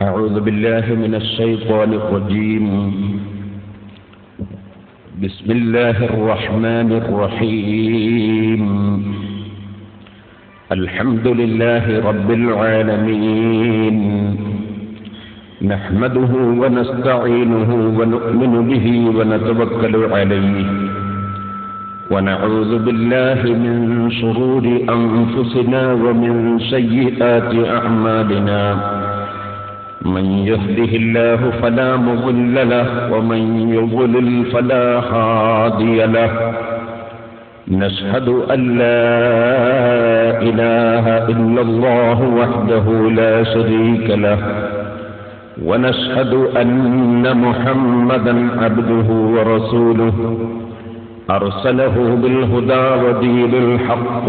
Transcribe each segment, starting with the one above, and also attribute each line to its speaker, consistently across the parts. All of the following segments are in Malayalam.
Speaker 1: أعوذ بالله من الشيطان الرجيم. بسم الله الرحمن الرحيم. الحمد لله رب العالمين، نحمده ونستعينه ونؤمن به ونتوكل عليه، ونعوذ بالله من شرور أنفسنا ومن سيئات أعمالنا. من يهده الله فلا مضل له، ومن يضلل فلا هادي له. نشهد أن لا إله إلا الله وحده لا شريك له، ونشهد أن محمدا عبده ورسوله، أرسله بالهدى ودين الحق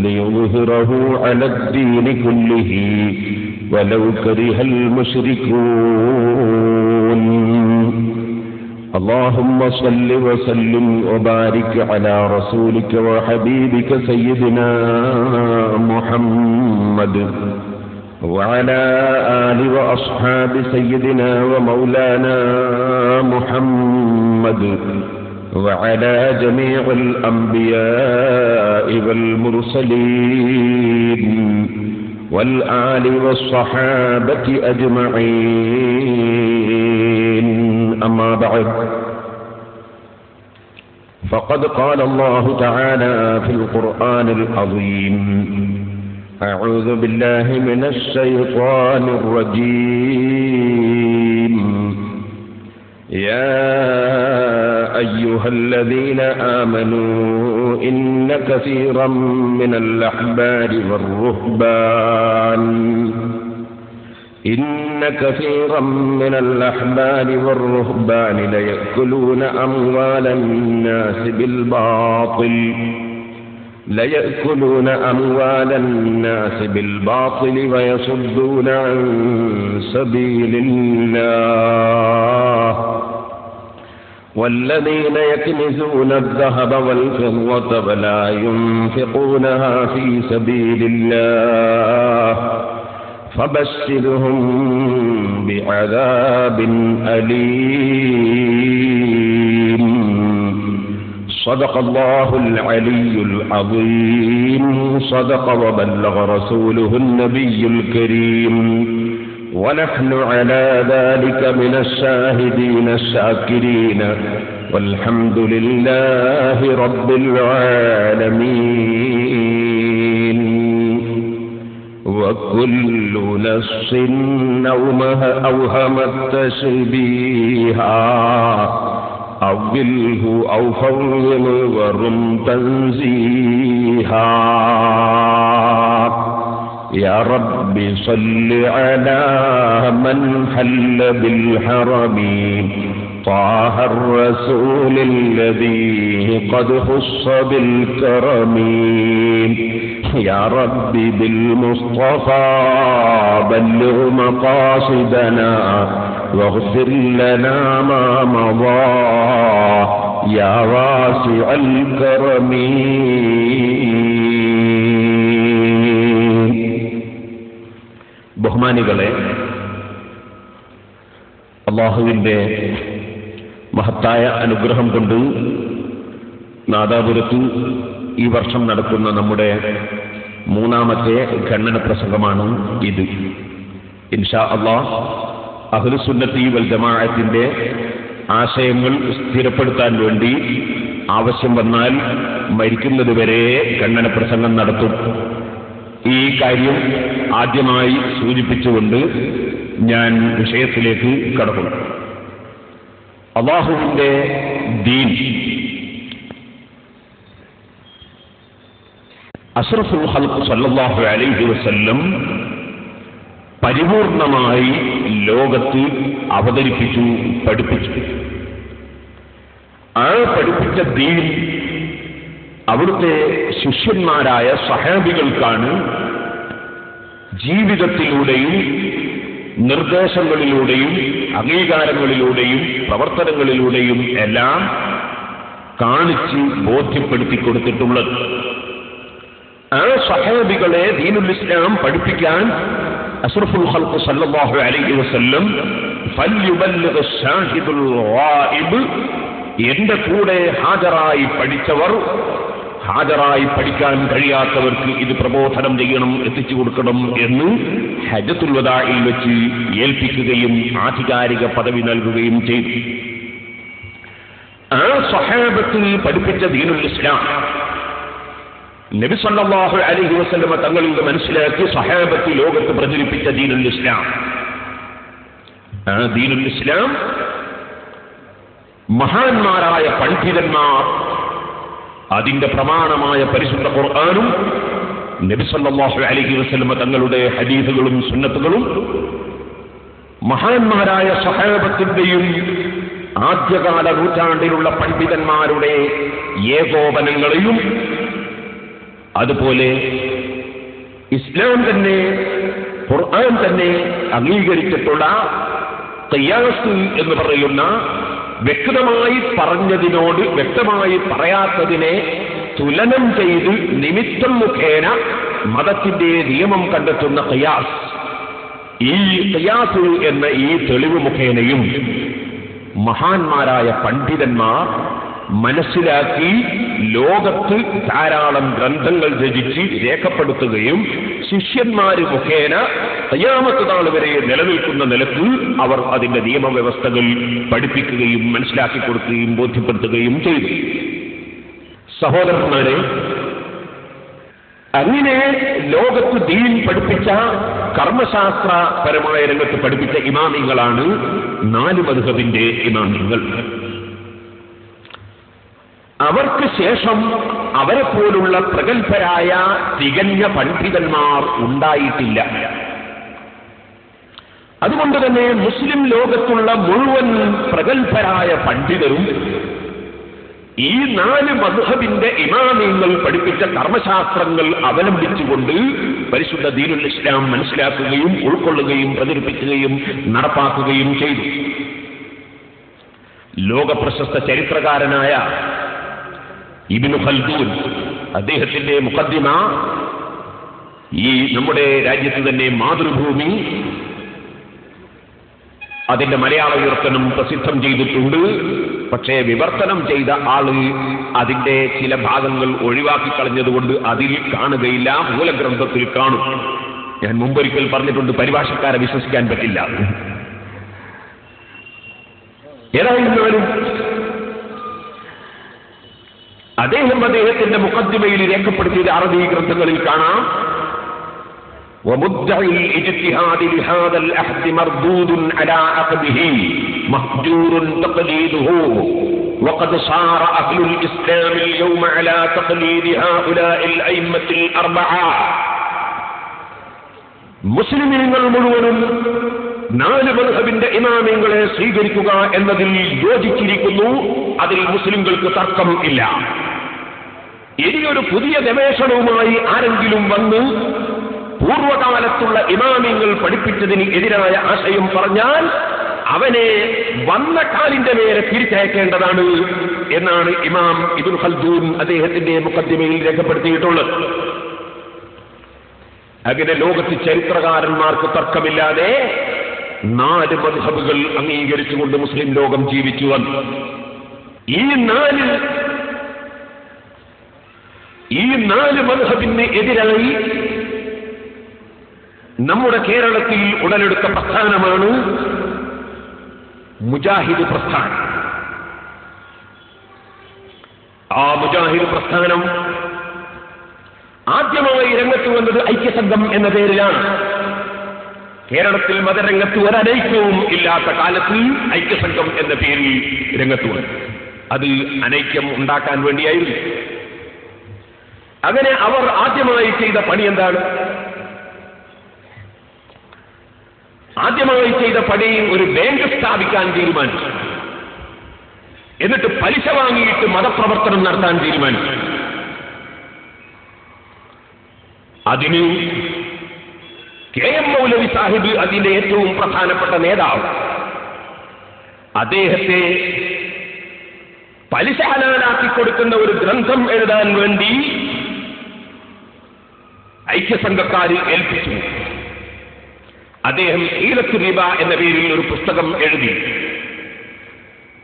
Speaker 1: ليظهره على الدين كله ولو كره المشركون. اللهم صل وسلم وبارك على رسولك وحبيبك سيدنا محمد، وعلى آل وأصحاب سيدنا ومولانا محمد، وعلى جميع الأنبياء والمرسلين والآل والصحابة أجمعين. أما بعد، فقد قال الله تعالى في القرآن العظيم: أعوذ بالله من الشيطان الرجيم. يا أيها الذين آمنوا إن كثيرا من الأحبار والرهبان ليأكلون أموال الناس بالباطل ويصدون عن سبيل الله. والذين يكنزون الذهب والفضة ولا ينفقونها في سبيل الله فبشرهم بعذاب أليم. صدق الله العلي العظيم. صدق وبلغ رسوله النبي الكريم، ونحن على ذلك من الشاهدين الشاكرين، والحمد لله رب العالمين. وكل نفس أوهمت تشبيها أوله أو فوض ورم تنزيها. يا رب صل على من حل بالحرم، طه الرسول الذي قد خص بالكرم. يا رب بالمصطفى بلغ مقاصدنا واغفر لنا ما مضى يا واسع الكرم. ബഹുമാനികളെ, അല്ലാഹുവിന്റെ മഹത്തായ അനുഗ്രഹം കൊണ്ട് നാദാപുരത്ത് ഈ വർഷം നടക്കുന്ന നമ്മുടെ മൂന്നാമത്തെ ഖണ്ഡന പ്രസംഗമാണ് ഇത്. ഇൻഷാ അല്ലാഹ് അഹ്ലുസുന്നത്തി വൽ ജമാഅത്തിന്റെ ആശയങ്ങൾ സ്ഥിരപ്പെടുത്താൻ വേണ്ടി ആവശ്യം വന്നാൽ മരിക്കുന്നതുവരെ ഖണ്ഡന പ്രസംഗം നടത്തും. ഈ കാര്യം ആദ്യമായി സൂചിപ്പിച്ചുകൊണ്ട് ഞാൻ വിഷയത്തിലേക്ക് കടക്കും. അല്ലാഹുവിന്റെ ദീൻ അഷ്റഫുൽ ഖൽഖ് സല്ലല്ലാഹു അലൈഹി വസല്ലം പരിപൂർണമായി ലോകത്ത് അവതരിപ്പിച്ചു, പഠിപ്പിച്ചു. ആ പഠിപ്പിച്ച ദീൻ അവിടുത്തെ ശിഷ്യന്മാരായ സഹാബികൾക്കാണ് ജീവിതത്തിലൂടെയും നിർദ്ദേശങ്ങളിലൂടെയും അംഗീകാരങ്ങളിലൂടെയും പ്രവർത്തനങ്ങളിലൂടെയും എല്ലാം കാണിച്ച് ബോധ്യപ്പെടുത്തി കൊടുത്തിട്ടുള്ളത്. ആ സഹാബികളെ ദീനുൽ ഇസ്ലാം പഠിപ്പിക്കാൻ അഷ്റഫുൽ ഖൽഖ് സല്ലല്ലാഹു അലൈഹി വസല്ലം ഫൽയുബല്ലിഗ് അശ്ശാഹിദുൽ ഗായിബ്, എന്റെ കൂടെ ഹാജരായി പഠിച്ചവർ, ഹാജരായി പഠിക്കാൻ കഴിയാത്തവർക്ക് ഇത് പ്രബോധനം ചെയ്യണം, എത്തിച്ചു കൊടുക്കണം എന്ന് ഹജ്ജത്തുൽ വദാഇൽ വെച്ച് ഏൽപ്പിക്കുകയും ആധികാരിക പദവി നൽകുകയും ചെയ്തു. ആ സ്വഹാബത്തിൽ പഠിപ്പിച്ച ദീനുൽ ഇസ്ലാം നബി സല്ലല്ലാഹു അലൈഹി വസല്ലം തങ്ങളിൽ നിന്ന് മനസ്സിലാക്കി സ്വഹാബത്ത് ലോകത്ത് പ്രചരിപ്പിച്ച ദീനുൽ ഇസ്ലാം. ആ ദീനുൽ ഇസ്ലാം മഹാന്മാരായ പണ്ഡിതന്മാർ അതിന്റെ പ്രമാണമായ പരിശുദ്ധ ഖുർആനും നബി സല്ലല്ലാഹു അലൈഹി വസല്ലം തങ്ങളുടെ ഹദീസുകളും സുന്നത്തുകളും മഹാന്മാരായ സ്വഹാബത്തിന്റെയും ആദ്യകാല നൂറ്റാണ്ടിലുള്ള പണ്ഡിതന്മാരുടെ ഏകോപനങ്ങളെയും അതുപോലെ ഇസ്ലാം തന്നെ ഖുർആൻ തന്നെ അംഗീകരിച്ചിട്ടുള്ള ഖിയാസ് എന്ന് പറയുന്ന വ്യക്തമായി പറഞ്ഞതിനോട് വ്യക്തമായി പറയാത്തതിനെ തുലനം ചെയ്ത് നിമിത്തം മുഖേന മതത്തിന്റെ നിയമം കണ്ടെത്തുന്ന ഖിയാസ്, ഈ ഖിയാസ് എന്ന ഈ തെളിവ് മുഖേനയും മഹാന്മാരായ പണ്ഡിതന്മാർ മനസ്സിലാക്കി ലോകത്ത് ധാരാളം ഗ്രന്ഥങ്ങൾ രചിച്ച് രേഖപ്പെടുത്തുകയും ശിഷ്യന്മാര് മുഖേന ഖിയാമത്ത് നാൾ വരെ നിലനിൽക്കുന്ന നിലക്ക് അവർ അതിന്റെ നിയമവ്യവസ്ഥകൾ പഠിപ്പിക്കുകയും മനസ്സിലാക്കി കൊടുക്കുകയും ബോധ്യപ്പെടുത്തുകയും ചെയ്തു. സഹോദരന്മാരെ, അങ്ങനെ ലോകത്ത് ദീൻ പഠിപ്പിച്ച കർമ്മശാസ്ത്രപരമായ രംഗത്ത് പഠിപ്പിച്ച ഇമാമിങ്ങളാണ് 4 മദ്ഹബിന്റെ ഇമാമിങ്ങൾ. അവർക്ക് ശേഷം അവരെ പോലുള്ള പ്രഗത്ഭരായ തികഞ്ഞ പണ്ഡിതന്മാർ ഉണ്ടായിട്ടില്ല. അതുകൊണ്ട് തന്നെ മുസ്ലിം ലോകത്തുള്ള മുഴുവൻ പ്രഗത്ഭരായ പണ്ഡിതരും ഈ 4 മദ്ഹബിന്റെ ഇമാമിങ്ങൾ പഠിപ്പിച്ച കർമ്മശാസ്ത്രങ്ങൾ അവലംബിച്ചുകൊണ്ട് പരിശുദ്ധ ദീനുൽ ഇസ്ലാം മനസ്സിലാക്കുകയും ഉൾക്കൊള്ളുകയും പ്രചരിപ്പിക്കുകയും നടപ്പാക്കുകയും ചെയ്തു. ലോകപ്രശസ്ത ചരിത്രകാരനായ ഇബ്നു ഖൽദൂൻ, അദ്ദേഹത്തിന്റെ മുഖദ്ദിമ ഈ നമ്മുടെ രാജ്യത്ത് തന്നെ മാതൃഭൂമി അതിന്റെ മലയാള വിവർത്തനം പ്രസിദ്ധം ചെയ്തിട്ടുണ്ട്. പക്ഷേ വിവർത്തനം ചെയ്ത ആള് അതിന്റെ ചില ഭാഗങ്ങൾ ഒഴിവാക്കി കളഞ്ഞതുകൊണ്ട് അതിൽ കാണുകയില്ല, മൂലഗ്രന്ഥത്തിൽ കാണും. ഞാൻ മുമ്പൊരിക്കൽ പറഞ്ഞിട്ടുണ്ട്, പരിഭാഷക്കാരെ വിശ്വസിക്കാൻ പറ്റില്ല. ഏതായിരുന്നാലും അദ്ദേഹത്തിന്റെ മുഖദ്ദിമയിൽ രേഖപ്പെടുത്തിയ അറബി ഗ്രന്ഥങ്ങളിൽ കാണാം, ومدعي الاجتهاد لهذا العهد مردود على عقبه مهجور تقليده وقد صار أهل الإسلام اليوم على تقليد هؤلاء الأئمة الأربعة. മുസ്ലിമീങ്ങൾ മുഴുവനും 4 മദ്ഹബിന്റെ ഇമാമിങ്ങളെ സ്വീകരിക്കുക എന്നതിൽ യോജിച്ചിരിക്കുന്നു. അതിൽ മുസ്ലിങ്ങൾക്ക് തർക്കം ഇല്ല. ഇനിയൊരു പുതിയ ഗവേഷണവുമായി ആരെങ്കിലും വന്ന് പൂർവകാലത്തുള്ള ഇമാമിങ്ങൾ പഠിപ്പിച്ചതിന് എതിരായ ആശയം പറഞ്ഞാൽ അവനെ വന്ന കാലിന്റെ മേലെ തിരിച്ചയക്കേണ്ടതാണ് എന്നാണ് ഇമാം ഇബ്നു ഖൽദൂൻ അദ്ദേഹത്തിന്റെ മുഖദ്ദിമയിൽ രേഖപ്പെടുത്തിയിട്ടുള്ളത്. അങ്ങനെ ലോകത്ത് ചരിത്രകാരന്മാർക്ക് തർക്കമില്ലാതെ 4 മദ്ഹബുകൾ അംഗീകരിച്ചുകൊണ്ട് മുസ്ലിം ലോകം ജീവിച്ചു വന്നു. ഈ 4 മദ്ഹബിന് എതിരായി നമ്മുടെ കേരളത്തിൽ ഉടലെടുത്ത പ്രസ്ഥാനമാണ് മുജാഹിദ് പ്രസ്ഥാനം. ആ മുജാഹിദ് പ്രസ്ഥാനം ആദ്യമായി രംഗത്ത് വന്നത് ഐക്യസംഘം എന്ന പേരിലാണ്. കേരളത്തിൽ മതരംഗത്ത് ഒരനൈക്യവും ഇല്ലാത്ത കാലത്ത് ഐക്യസംഘം എന്ന പേരിൽ രംഗത്ത് വന്നു. അത് അനൈക്യം ഉണ്ടാക്കാൻ വേണ്ടിയായിരുന്നു. അങ്ങനെ അവർ ആദ്യമായി ചെയ്ത പണി എന്താണ്? ആദ്യമായി ചെയ്ത പണി ഒരു ബാങ്ക് സ്ഥാപിക്കാൻ തീരുമാനിച്ചു. എന്നിട്ട് പലിശ വാങ്ങിയിട്ട് മതപ്രവർത്തനം നടത്താൻ തീരുമാനിച്ചു. അതിന് കെ.എം. മൗലവി സാഹിബ് അതിന്റെ ഏറ്റവും പ്രധാനപ്പെട്ട നേതാവ്, അദ്ദേഹത്തെ പലിശ ഹലാലാക്കി കൊടുക്കുന്ന ഒരു ഗ്രന്ഥം എഴുതാൻ വേണ്ടി ഐക്യസംഘക്കാര് ഏൽപ്പിച്ചു. അദ്ദേഹം ഈലത്തു റിബ എന്ന പേരിൽ ഒരു പുസ്തകം എഴുതി,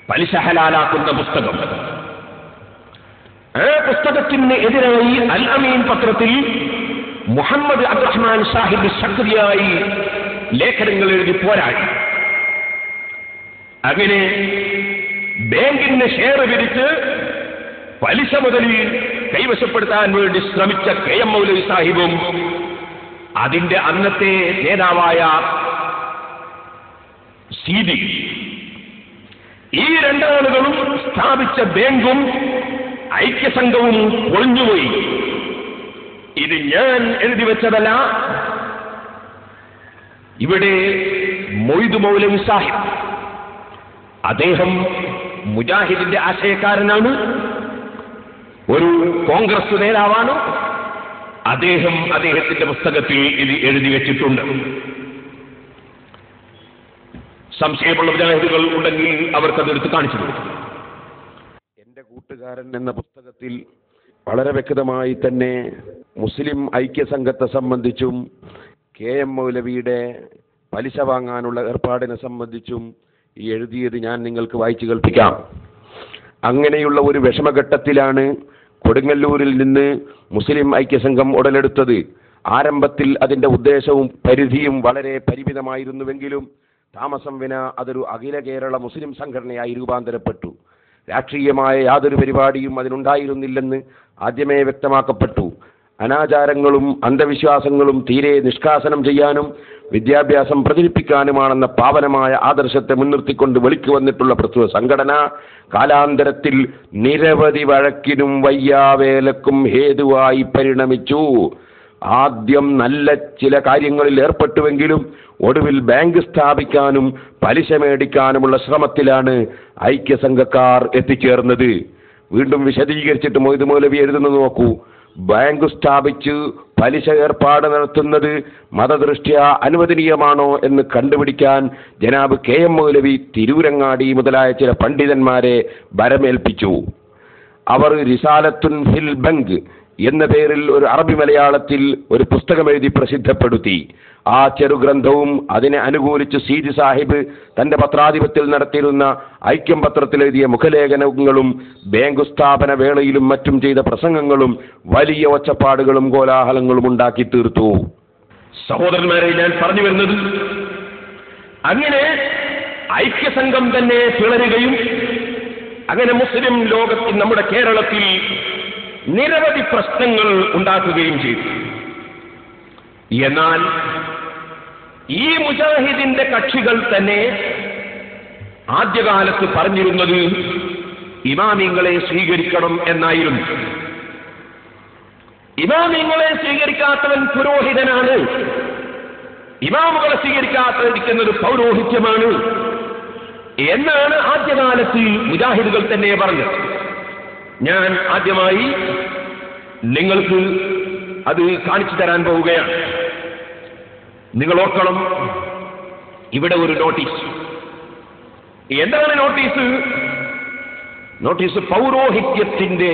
Speaker 1: പലിശ ഹലാലാക്കുന്ന പുസ്തകം. ആ പുസ്തകത്തിന് എതിരായി അൽ അമീൻ പത്രത്തിൽ മുഹമ്മദ് അബ്ദുറഹ്മാൻ സാഹിബ് ശക്തിയായി ലേഖനങ്ങൾ എഴുതി പോരാടി. അങ്ങനെ ബാങ്കിന് ഷെയർ വിരിച്ച് പലിശ മുതൽ കൈവശപ്പെടുത്താൻ വേണ്ടി ശ്രമിച്ച KM മൗലവി സാഹിബും അതിന്റെ അന്നത്തെ നേതാവായ സീതി, ഈ രണ്ടാളുകളും സ്ഥാപിച്ച ബാങ്കും ഐക്യസംഘവും പൊളിഞ്ഞുപോയി. ഇത് ഞാൻ എഴുതി വെച്ചതല്ല. ഇവിടെ മൊയ്ദ് മൗലവി സാഹിബ്, അദ്ദേഹം മുജാഹിദിന്റെ ആശയക്കാരനാണ്, ഒരു കോൺഗ്രസ് നേതാവാണ്. അദ്ദേഹത്തിന്റെ പുസ്തകത്തിൽ ഇത് എഴുതി വെച്ചിട്ടുണ്ട്. സംശയമുള്ള മുജാഹിദുകൾ ഉണ്ടെങ്കിൽ അവർക്കതെടുത്ത് കാണിച്ചു കൊടുക്കും.
Speaker 2: എന്റെ കൂട്ടുകാരൻ എന്ന പുസ്തകത്തിൽ വളരെ വ്യക്തമായി തന്നെ മുസ്ലിം ഐക്യസംഘത്തെ സംബന്ധിച്ചും KM മൗലവിയുടെ പലിശ വാങ്ങാനുള്ള ഏർപ്പാടിനെ സംബന്ധിച്ചും എഴുതിയത് ഞാൻ നിങ്ങൾക്ക് വായിച്ചു കേൾപ്പിക്കാം. അങ്ങനെയുള്ള ഒരു വിഷമഘട്ടത്തിലാണ് കൊടുങ്ങല്ലൂരിൽ നിന്ന് മുസ്ലിം ഐക്യസംഘം ഉടലെടുത്തത്. ആരംഭത്തിൽ അതിന്റെ ഉദ്ദേശവും പരിധിയും വളരെ പരിമിതമായിരുന്നുവെങ്കിലും താമസം വിന അതൊരു അഖില കേരള മുസ്ലിം സംഘടനയായി രൂപാന്തരപ്പെട്ടു. രാഷ്ട്രീയമായ യാതൊരു പരിപാടിയും അതിനുണ്ടായിരുന്നില്ലെന്ന് ആദ്യമേ വ്യക്തമാക്കപ്പെട്ടു. അനാചാരങ്ങളും അന്ധവിശ്വാസങ്ങളും തീരെ നിഷ്കാസനം ചെയ്യാനും വിദ്യാഭ്യാസം പ്രചരിപ്പിക്കാനുമാണെന്ന പാവനമായ ആദർശത്തെ മുൻനിർത്തിക്കൊണ്ട് വെളിക്ക് വന്നിട്ടുള്ള പ്രസ്തുത സംഘടന കാലാന്തരത്തിൽ നിരവധി വഴക്കിനും വയ്യാവേലക്കും ഹേതുവായി പരിണമിച്ചു. ആദ്യം നല്ല ചില കാര്യങ്ങളിൽ ഏർപ്പെട്ടുവെങ്കിലും ഒടുവിൽ ബാങ്ക് സ്ഥാപിക്കാനും പലിശ മേടിക്കാനുമുള്ള ശ്രമത്തിലാണ് ഐക്യസംഘക്കാർ എത്തിച്ചേർന്നത്. വീണ്ടും വിശദീകരിച്ചിട്ട് മൊയ്ദ് മൗലവി എഴുതുന്നത് നോക്കൂ. ബാങ്ക് സ്ഥാപിച്ച് പലിശ ഏർപ്പാട് നടത്തുന്നത് മതദൃഷ്ട്യാ അനുവദനീയമാണോ എന്ന് കണ്ടുപിടിക്കാൻ ജനാബ് KM മൗലവി തിരൂരങ്ങാടി മുതലായ ചില പണ്ഡിതന്മാരെ ഭരമേൽപ്പിച്ചു. അവർ റിസാലത്തുൻ ഫിൽ ബങ്ക് എന്ന പേരിൽ ഒരു അറബി മലയാളത്തിൽ ഒരു പുസ്തകം എഴുതി പ്രസിദ്ധപ്പെടുത്തി. ആ ചെറുഗ്രന്ഥവും അതിനെ അനുകൂലിച്ച് സീതി സാഹിബ് തന്റെ പത്രാധിപത്യത്തിൽ നടത്തിയിരുന്ന ഐക്യം പത്രത്തിൽ എഴുതിയ മുഖലേഖനങ്ങളും ബാങ്ക് സ്ഥാപന വേളയിലും മറ്റും ചെയ്ത പ്രസംഗങ്ങളും വലിയ ഒച്ചപ്പാടുകളും കോലാഹലങ്ങളും ഉണ്ടാക്കി തീർത്തു.
Speaker 1: സഹോദരന്മാരെ, ഞാൻ പറഞ്ഞു വരുന്നത്, അങ്ങനെ ഐക്യസംഘം തന്നെ പിളരുകയും അങ്ങനെ മുസ്ലിം ലോകത്തിൽ നമ്മുടെ കേരളത്തിൽ നിരവധി പ്രശ്നങ്ങൾ ഉണ്ടാക്കുകയും ചെയ്തു. എന്നാൽ ഈ മുജാഹിദിന്റെ കക്ഷികൾ തന്നെ ആദ്യകാലത്ത് പറഞ്ഞിരുന്നത് ഇമാമിങ്ങളെ സ്വീകരിക്കണം എന്നായിരുന്നു. ഇമാമിങ്ങളെ സ്വീകരിക്കാത്തവൻ പുരോഹിതനാണ്, ഇമാമുകളെ സ്വീകരിക്കാതിരിക്കുന്നത് പൗരോഹിത്യമാണ് എന്നാണ് ആദ്യകാലത്ത് മുജാഹിദുകൾ തന്നെ പറഞ്ഞത്. ഞാൻ ആദ്യമായി നിങ്ങൾക്ക് അത് കാണിച്ചു തരാൻ പോവുകയാണ്. നിങ്ങൾ ഓർക്കണം, ഇവിടെ ഒരു നോട്ടീസ്. എന്താണ് നോട്ടീസ്? നോട്ടീസ് പൗരോഹിത്യത്തിന്റെ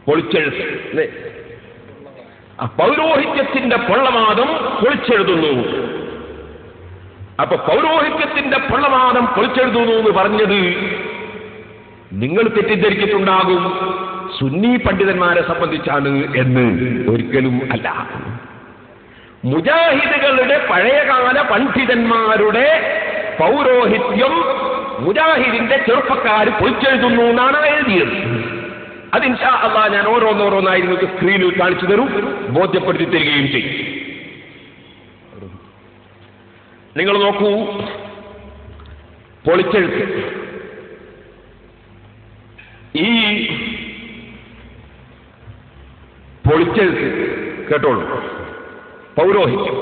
Speaker 1: പൊളിച്ചെഴുത്ത്. പൗരോഹിത്യത്തിന്റെ പൊള്ളവാദം പൊളിച്ചെഴുതുന്നു. അപ്പൊ പൗരോഹിത്യത്തിന്റെ പൊള്ളവാദം പൊളിച്ചെഴുതുന്നു എന്ന് പറഞ്ഞത് നിങ്ങൾ തെറ്റിദ്ധരിച്ചിട്ടുണ്ടാകും സുന്നി പണ്ഡിതന്മാരെ സംബന്ധിച്ചാണ് എന്ന്. ഒരിക്കലും അല്ല. മുജാഹിദുകളുടെ പഴയകാല പണ്ഡിതന്മാരുടെ പൗരോഹിത്യം മുജാഹിദിന്റെ ചെറുപ്പക്കാർ പൊളിച്ചെഴുതുന്നു എന്നാണ് എഴുതിയത്. അത് ഇൻഷാ അല്ലാഹ് ഞാൻ ഓരോന്നോരോന്നായി നിങ്ങൾക്ക് സ്ക്രീനിൽ കാണിച്ചു തരും, ബോധ്യപ്പെടുത്തി തരികയും ചെയ്യും. നിങ്ങൾ നോക്കൂ, പൊളിച്ചെഴുത്ത്. ഈ പൊളിച്ചെഴുത്ത് കേട്ടോളൂ. പൗരോഹിത്യം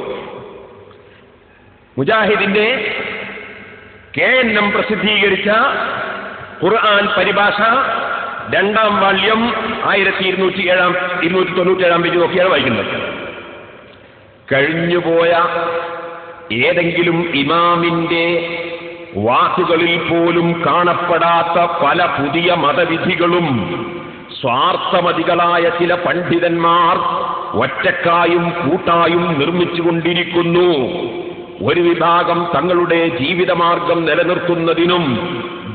Speaker 1: മുജാഹിദിന്റെ KNM പ്രസിദ്ധീകരിച്ച ഖുർആൻ പരിഭാഷ 2ാം വാള്യം 1297 പേജ് നോക്കിയാണ് വായിക്കുന്നത്. കഴിഞ്ഞുപോയ ഏതെങ്കിലും ഇമാമിന്റെ വാക്കുകളിൽ പോലും കാണപ്പെടാത്ത പല പുതിയ മതവിധികളും സ്വാർത്ഥമതികളായ ചില പണ്ഡിതന്മാർ ഒറ്റക്കായും കൂട്ടായും നിർമ്മിച്ചുകൊണ്ടിരിക്കുന്നു. ഒരു വിഭാഗം തങ്ങളുടെ ജീവിതമാർഗം നിലനിർത്തുന്നതിനും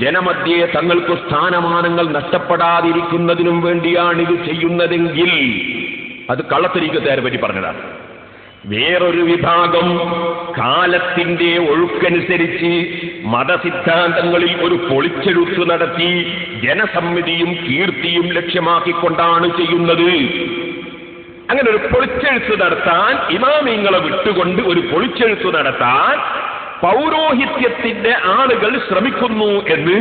Speaker 1: ജനമധ്യേ തങ്ങൾക്ക് സ്ഥാനമാനങ്ങൾ നഷ്ടപ്പെടാതിരിക്കുന്നതിനും വേണ്ടിയാണ് ഇത് ചെയ്യുന്നതെങ്കിൽ അത് കള്ളത്തരീക്കത്തേരെ പറ്റി പറഞ്ഞതാണ്. വേറൊരു വിഭാഗം കാലത്തിന്റെ ഒഴുക്കനുസരിച്ച് മതസിദ്ധാന്തങ്ങളിൽ ഒരു പൊളിച്ചെഴുത്ത് നടത്തി ജനസമ്മിതിയും കീർത്തിയും ലക്ഷ്യമാക്കിക്കൊണ്ടാണ് ചെയ്യുന്നത്. അങ്ങനെ ഒരു പൊളിച്ചെഴുത്ത് നടത്താൻ, ഇമാമിങ്ങളെ വിട്ടുകൊണ്ട് ഒരു പൊളിച്ചെഴുത്ത് നടത്താൻ പൗരോഹിത്യത്തിന്റെ ആളുകൾ ശ്രമിക്കുന്നു എന്ന്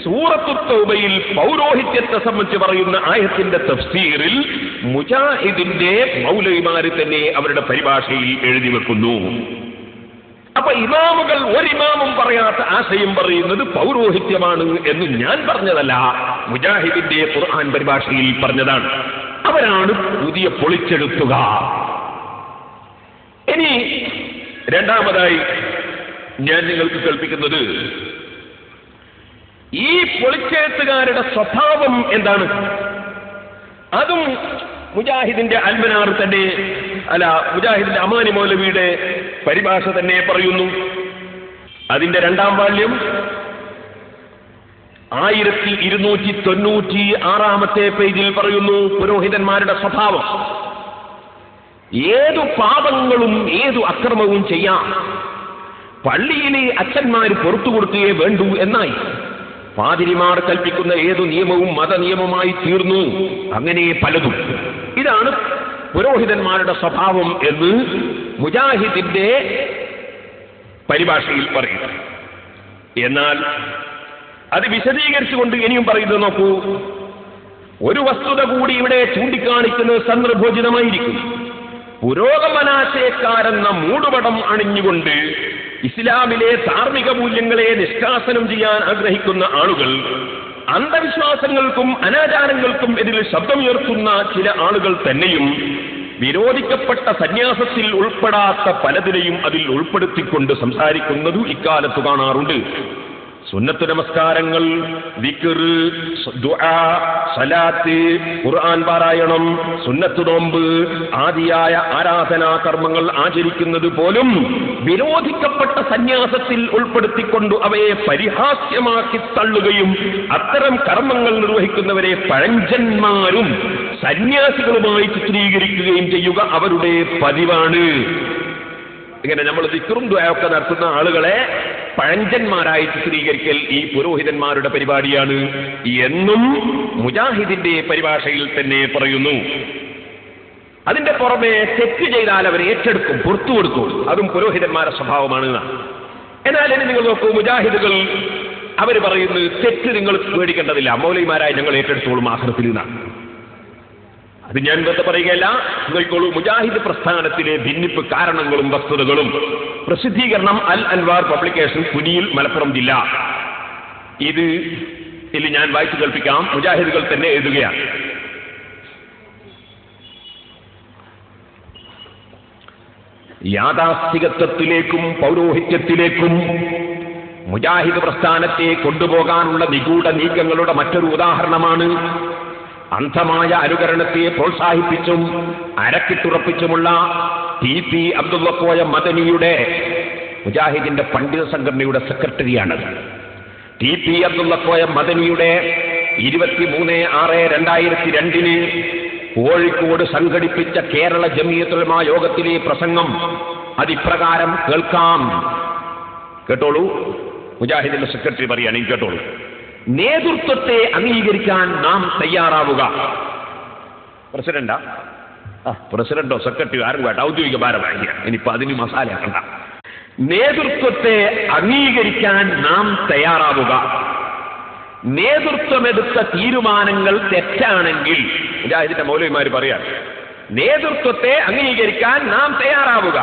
Speaker 1: സൂറത്തു തൗബയിൽ പൗരോഹിത്യത്തെ സംബന്ധിച്ച് പറയുന്ന ആയത്തിന്റെ തഫ്സീറിൽ മുജാഹിദിന്റെ മൗലവിമാര് തന്നെ അവരുടെ പരിഭാഷയിൽ എഴുതി വെക്കുന്നു. അപ്പൊ ഇമാമുകൾ ഒരിമാമും പറയാത്ത ആശയം പറയുന്നത് പൗരോഹിത്യമാണ് എന്ന് ഞാൻ പറഞ്ഞതല്ല, മുജാഹിദിന്റെ ഖുർആൻ പരിഭാഷയിൽ പറഞ്ഞതാണ്. അവരാണ് പുതിയ പൊളിച്ചെഴുത്തുകാർ. ഇനി രണ്ടാമതായി ഞാൻ നിങ്ങൾക്ക് കൽപ്പിക്കുന്നത്, ഈ പൊളിച്ചെഴുത്തുകാരുടെ സ്വഭാവം എന്താണ്? അതും മുജാഹിദിന്റെ അൽമനാർ തന്നെ, മുജാഹിദിന്റെ അമാനി മൗലവിയുടെ പരിഭാഷ തന്നെ പറയുന്നു. അതിന്റെ 2-ാം വാല്യം 1296 പേജിൽ പറയുന്നു പുരോഹിതന്മാരുടെ സ്വഭാവം. ഏതു പാപങ്ങളും ഏതു അക്രമവും ചെയ്യാം, പള്ളിയിലെ അച്ഛന്മാർ പുറത്തു കൊടുക്കുകയേ വേണ്ടൂ എന്നായി. പാതിരിമാർ കൽപ്പിക്കുന്ന ഏതു നിയമവും മതനിയമമായി തീർന്നു. അങ്ങനെ പലതും. ഇതാണ് പുരോഹിതന്മാരുടെ സ്വഭാവം എന്ന് മുജാഹിദിന്റെ പരിഭാഷയിൽ പറയുന്നു. എന്നാൽ അത് വിശദീകരിച്ചുകൊണ്ട് ഇനിയും പറയുന്നത് നോക്കൂ. ഒരു വസ്തുത കൂടി ഇവിടെ ചൂണ്ടിക്കാണിക്കുന്നത് സന്ദർഭോചിതമായിരിക്കും. പുരോഗമനാശയക്കാരെന്ന മൂടുപടം അണിഞ്ഞുകൊണ്ട് ഇസ്ലാമിലെ ധാർമ്മിക മൂല്യങ്ങളെ നിഷ്കാസനം ചെയ്യാൻ ആഗ്രഹിക്കുന്ന ആളുകൾ, അന്ധവിശ്വാസങ്ങൾക്കും അനാചാരങ്ങൾക്കും എതിരെ ശബ്ദമുയർത്തുന്ന ചില ആളുകൾ തന്നെയും വിരോധിക്കപ്പെട്ട സന്യാസത്തിൽ ഉൾപ്പെടാത്ത പലതിനെയും അതിൽ ഉൾപ്പെടുത്തിക്കൊണ്ട് സംസാരിക്കുന്നത് ഇക്കാലത്ത് കാണാറുണ്ട്. സുന്നത്ത് നമസ്കാരങ്ങൾ, ദിക്ർ, ദുആ, സലാത്ത്, ഖുർആൻ പാരായണം, സുന്നത്ത് നോമ്പ് ആദിയായ ആരാധനാ കർമ്മങ്ങൾ ആചരിക്കുന്നത് പോലും വിരോധിക്കപ്പെട്ട സന്യാസത്തിൽ ഉൾപ്പെടുത്തിക്കൊണ്ട് അവയെ പരിഹാസ്യമാക്കി തള്ളുകയും അത്തരം കർമ്മങ്ങൾ നിർവഹിക്കുന്നവരെ പഴഞ്ചന്മാരും സന്യാസികളുമായി ചിത്രീകരിക്കുകയും ചെയ്യുക അവരുടെ പതിവാണ്. ഇങ്ങനെ നമ്മൾ ദിക്റും ദുആയൊക്കെ നടത്തുന്ന ആളുകളെ പഴഞ്ചന്മാരായി ചിത്രീകരിക്കൽ ഈ പുരോഹിതന്മാരുടെ പരിപാടിയാണ് എന്നും മുജാഹിദിന്റെ പരിഭാഷയിൽ തന്നെ പറയുന്നു. അതിന്റെ പുറമെ തെറ്റ് ചെയ്താൽ അവർ ഏറ്റെടുക്കും, പുറത്തു കൊടുക്കും. അതും പുരോഹിതന്മാരുടെ സ്വഭാവമാണ്. എന്നാൽ ഇനി നിങ്ങൾ നോക്കൂ, മുജാഹിദുകൾ അവർ പറയുന്നത് തെറ്റ് നിങ്ങൾ പേടിക്കേണ്ടതില്ല, മൗലവിമാരായി ഞങ്ങൾ ഏറ്റെടുത്തോളും ആഖിറത്തിൽ നിന്നാണ്. അത് ഞാൻ വെറുതെ പറയുകയല്ല, നിങ്ങൾക്കോളൂ. മുജാഹിദ് പ്രസ്ഥാനത്തിലെ ഭിന്നിപ്പ് കാരണങ്ങളും വസ്തുതകളും പ്രസിദ്ധീകരണം അൽ അൻവാർ പബ്ലിക്കേഷൻ, കുനിയിൽ, മലപ്പുറം ജില്ല. ഇതിൽ ഞാൻ വായിച്ചു കേൾപ്പിക്കാം. മുജാഹിദുകൾ തന്നെ എഴുതുകയാണ്. യാഥാസ്ഥികത്വത്തിലേക്കും പൗരോഹിത്യത്തിലേക്കും മുജാഹിദ് പ്രസ്ഥാനത്തെ കൊണ്ടുപോകാനുള്ള നിഗൂഢ നീക്കങ്ങളുടെ മറ്റൊരു ഉദാഹരണമാണ് അന്ധമായ അനുകരണത്തെ പ്രോത്സാഹിപ്പിച്ചും അരക്കിട്ടുറപ്പിച്ചുമുള്ള TP അബ്ദുള്ള കോയ മദനിയുടെ, മുജാഹിദിന്റെ പണ്ഡിത സംഘടനയുടെ സെക്രട്ടറിയാണത്. TP അബ്ദുള്ള കോയ മദനിയുടെ 23/6/2002 കോഴിക്കോട് സംഘടിപ്പിച്ച കേരള ജംഇയ്യത്തുൽ ഉലമാ യോഗത്തിലെ പ്രസംഗം അതിപ്രകാരം കേൾക്കാം. കേട്ടോളൂ. മുജാഹിദിന്റെ സെക്രട്ടറി പറയുകയാണ്, കേട്ടോളൂ. നേതൃത്വത്തെ അംഗീകരിക്കാൻ നാം തയ്യാറാവുക. പ്രസിഡന്റാ, പ്രസിഡന്റോ സെക്രട്ടറിയോ ആരും വേണ്ട, ഔദ്യോഗിക ഭാരവാഹിയാണ്. ഇനിയിപ്പോ അതിന് മസാല കണ്ട. നേതൃത്വത്തെ അംഗീകരിക്കാൻ നാം തയ്യാറാവുക. നേതൃത്വമെടുത്ത തീരുമാനങ്ങൾ തെറ്റാണെങ്കിൽ, ഇതിന്റെ മൗലവിമാര് പറയാം, നേതൃത്വത്തെ അംഗീകരിക്കാൻ നാം തയ്യാറാവുക.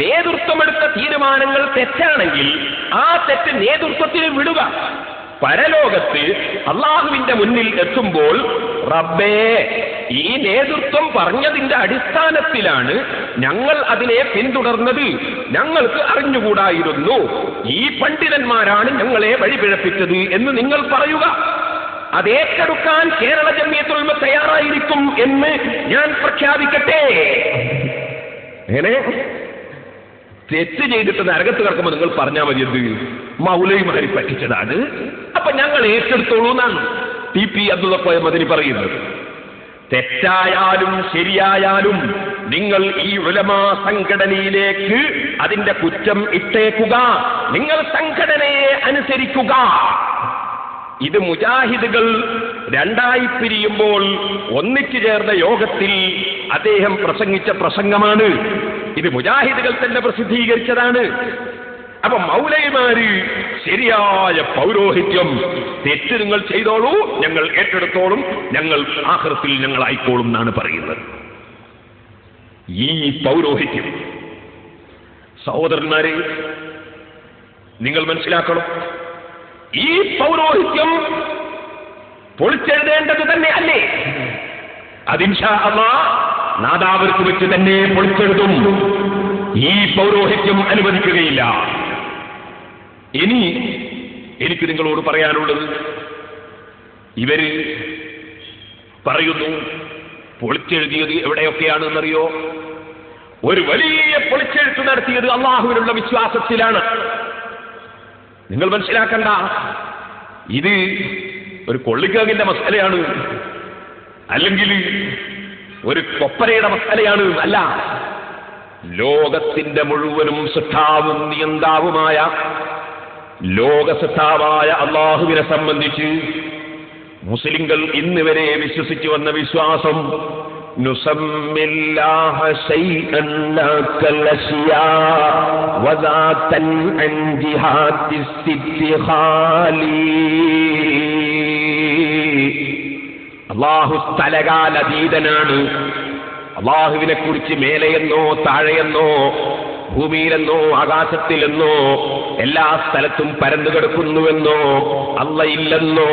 Speaker 1: നേതൃത്വമെടുത്ത തീരുമാനങ്ങൾ തെറ്റാണെങ്കിൽ ആ തെറ്റ് നേതൃത്വത്തിന് വിടുക. പരലോകത്ത് അള്ളാഹുവിന്റെ മുന്നിൽ എത്തുമ്പോൾ, റബ്ബേ ഈ നേതൃത്വം പറഞ്ഞതിന്റെ അടിസ്ഥാനത്തിലാണ് ഞങ്ങൾ അതിനെ പിന്തുടർന്നത്. ഞങ്ങൾക്ക് അറിഞ്ഞുകൂടായിരുന്നു, ഈ പണ്ഡിതന്മാരാണ് ഞങ്ങളെ വഴിപിഴപ്പിച്ചത് എന്ന് നിങ്ങൾ പറയുക. അത് ഏറ്റെടുക്കാൻ കേരള ജംഇയ്യത്തുൽ ഉലമ തയ്യാറായിരിക്കും എന്ന് ഞാൻ പ്രഖ്യാപിക്കട്ടെ. അങ്ങനെ തെറ്റ് ചെയ്തിട്ട് നരകത്ത് കിടക്കുമ്പോൾ നിങ്ങൾ പറഞ്ഞാൽ മതി, എന്ത് മൗലവിമാരി പറ്റിച്ചതാണ്, അപ്പൊ ഞങ്ങൾ ഏറ്റെടുത്തോളൂ എന്നാണ് TP അബ്ദുള്ള കോയ മദനി പറയുന്നത്. തെറ്റായാലും ശരിയായാലും നിങ്ങൾ ഈ ഉലമാ സംഘടനയിലേക്ക് അതിന്റെ കുറ്റം ഇട്ടേക്കുക, നിങ്ങൾ സംഘടനയെ അനുസരിക്കുക. ഇത് മുജാഹിദുകൾ രണ്ടായി പിരിയുമ്പോൾ ഒന്നിച്ചു ചേർന്ന യോഗത്തിൽ അദ്ദേഹം പ്രസംഗിച്ച പ്രസംഗമാണ്. ഇത് മുജാഹിദുകൾ തന്നെ പ്രസിദ്ധീകരിച്ചതാണ്. അപ്പൊ മൗലവിമാര് ശരിയായ പൗരോഹിത്യം, തെറ്റ് നിങ്ങൾ ചെയ്തോളൂ, ഞങ്ങൾ ഏറ്റെടുത്തോളും, ഞങ്ങൾ ആഖിറത്തിൽ ഞങ്ങൾ ആയിക്കോളും എന്നാണ് പറയുന്നത്. ഈ പൗരോഹിത്യം സഹോദരന്മാരെ നിങ്ങൾ മനസ്സിലാക്കണം. ഈ പൗരോഹിത്യം പൊളിച്ചെഴുതേണ്ടത് തന്നെ അല്ലേ? അതിൻഷാ അല്ലാഹ് നാദാവർക്ക് വെച്ച് തന്നെ പൊളിച്ചെഴുതും. ഈ പൗരോഹിത്യം അനുവദിക്കുകയില്ല. ഇനി എനിക്ക് നിങ്ങളോട് പറയാനുള്ളത്, ഇവര് പറയുന്നു പൊളിച്ചെഴുതിയത് എവിടെയൊക്കെയാണെന്നറിയോ? ഒരു വലിയ പൊളിച്ചെഴുത്ത് നടത്തിയത് അള്ളാഹുവിനുള്ള വിശ്വാസത്തിലാണ്. നിങ്ങൾ മനസ്സിലാക്കണ്ട, ഇത് ഒരു കൊള്ളിക്കാകിന്റെ മസലയാണ്, അല്ലെങ്കിൽ ഒരു കൊപ്പരയുടെ മസലയാണ്. അല്ല, ലോകത്തിന്റെ മുഴുവനും സൃഷ്ടാവും നിയന്താവുമായ ലോകസൃഷ്ടാവായ അള്ളാഹുവിനെ സംബന്ധിച്ച് മുസ്ലിങ്ങൾ ഇന്ന് വരെ വിശ്വസിച്ചു വന്ന വിശ്വാസം, നുസമ്മില്ലാഹ ശൈഅൻ ലാ കൽഅശ്യാ വദാതൻ അൻ ജിഹാദിസ് ഇത്തിഖാലി. അല്ലാഹു സ്ഥലകാലതീതനാണ്. അള്ളാഹുവിനെ കുറിച്ച് മേലെയെന്നോ താഴെയെന്നോ ഭൂമിയിലെന്നോ ആകാശത്തിലെന്നോ എല്ലാ സ്ഥലത്തും പരന്നു കിടക്കുന്നുവെന്നോ അള്ളയില്ലെന്നോ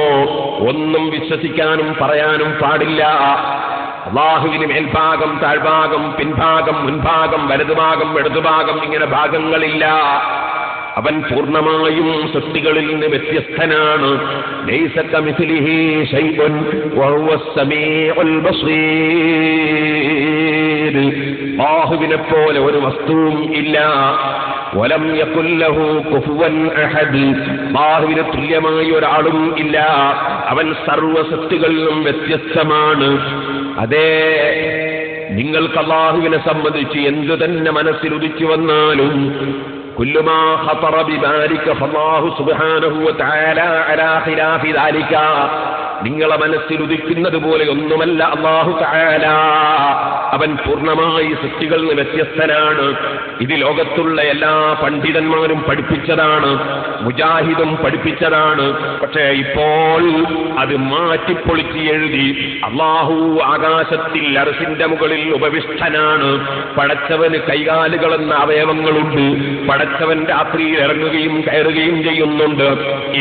Speaker 1: ഒന്നും വിശ്വസിക്കാനും പറയാനും പാടില്ല. അള്ളാഹുവിന് മേൽഭാഗം, താഴ്ഭാഗം, പിൻഭാഗം, മുൻഭാഗം, വലതുഭാഗം, ഇടതുഭാഗം, ഇങ്ങനെ ഭാഗങ്ങളില്ല. അവൻ പൂർണ്ണമായും സൃഷ്ടികളിൽ നിന്ന് വ്യത്യസ്തനാണ്. ലൈസ കമിസ്ലിഹി ശൈഉൻ വഹുവസ് സമീഉൽ ബസീർ. അല്ലാഹുവിനെ പോലെ ഒരു വസ്തുവും ഇല്ല. വലം യകുൽ ലഹു കുഫുവൻ അഹദ്. അല്ലാഹുവിന് തുല്യമായ ഒരാളും ഇല്ല. അവൻ സർവ്വ സൃഷ്ടികളിലും വ്യത്യസ്തമാണ്. അതേ, നിങ്ങൾക്ക് അല്ലാഹുവിനെ സംബന്ധിച്ച് എന്തു തന്നെ മനസ്സിൽ ഉദിച്ചു വന്നാലും കുല്ലുമാ ഖതറ ബിദാലിക ഫല്ലാഹു സുബ്ഹാനഹു വതആല അലാ ഖിലാഫി ദാലിക. നിങ്ങളെ മനസ്സിൽ ഉദിക്കുന്നത് പോലെ ഒന്നുമല്ല അല്ലാഹു തആല. അവൻ പൂർണ്ണമായി സൃഷ്ടികളിൽ നിന്ന് വ്യത്യസ്തനാണ്. ഇത് ലോകത്തുള്ള എല്ലാ പണ്ഡിതന്മാരും പഠിപ്പിച്ചതാണ്, മുജാഹിദും പഠിപ്പിച്ചതാണ്. പക്ഷേ ഇപ്പോൾ അത് മാറ്റിപ്പൊളിച്ച് എഴുതി അല്ലാഹു ആകാശത്തിൽ അർശിന്റെ മുകളിൽ ഉപവിഷ്ടനാണ്. പടച്ചവന് കൈകാലുകളെന്ന അവയവങ്ങളുണ്ട്. പടച്ചവൻ രാത്രിയിൽ ഇറങ്ങുകയും കയറുകയും ചെയ്യുന്നുണ്ട്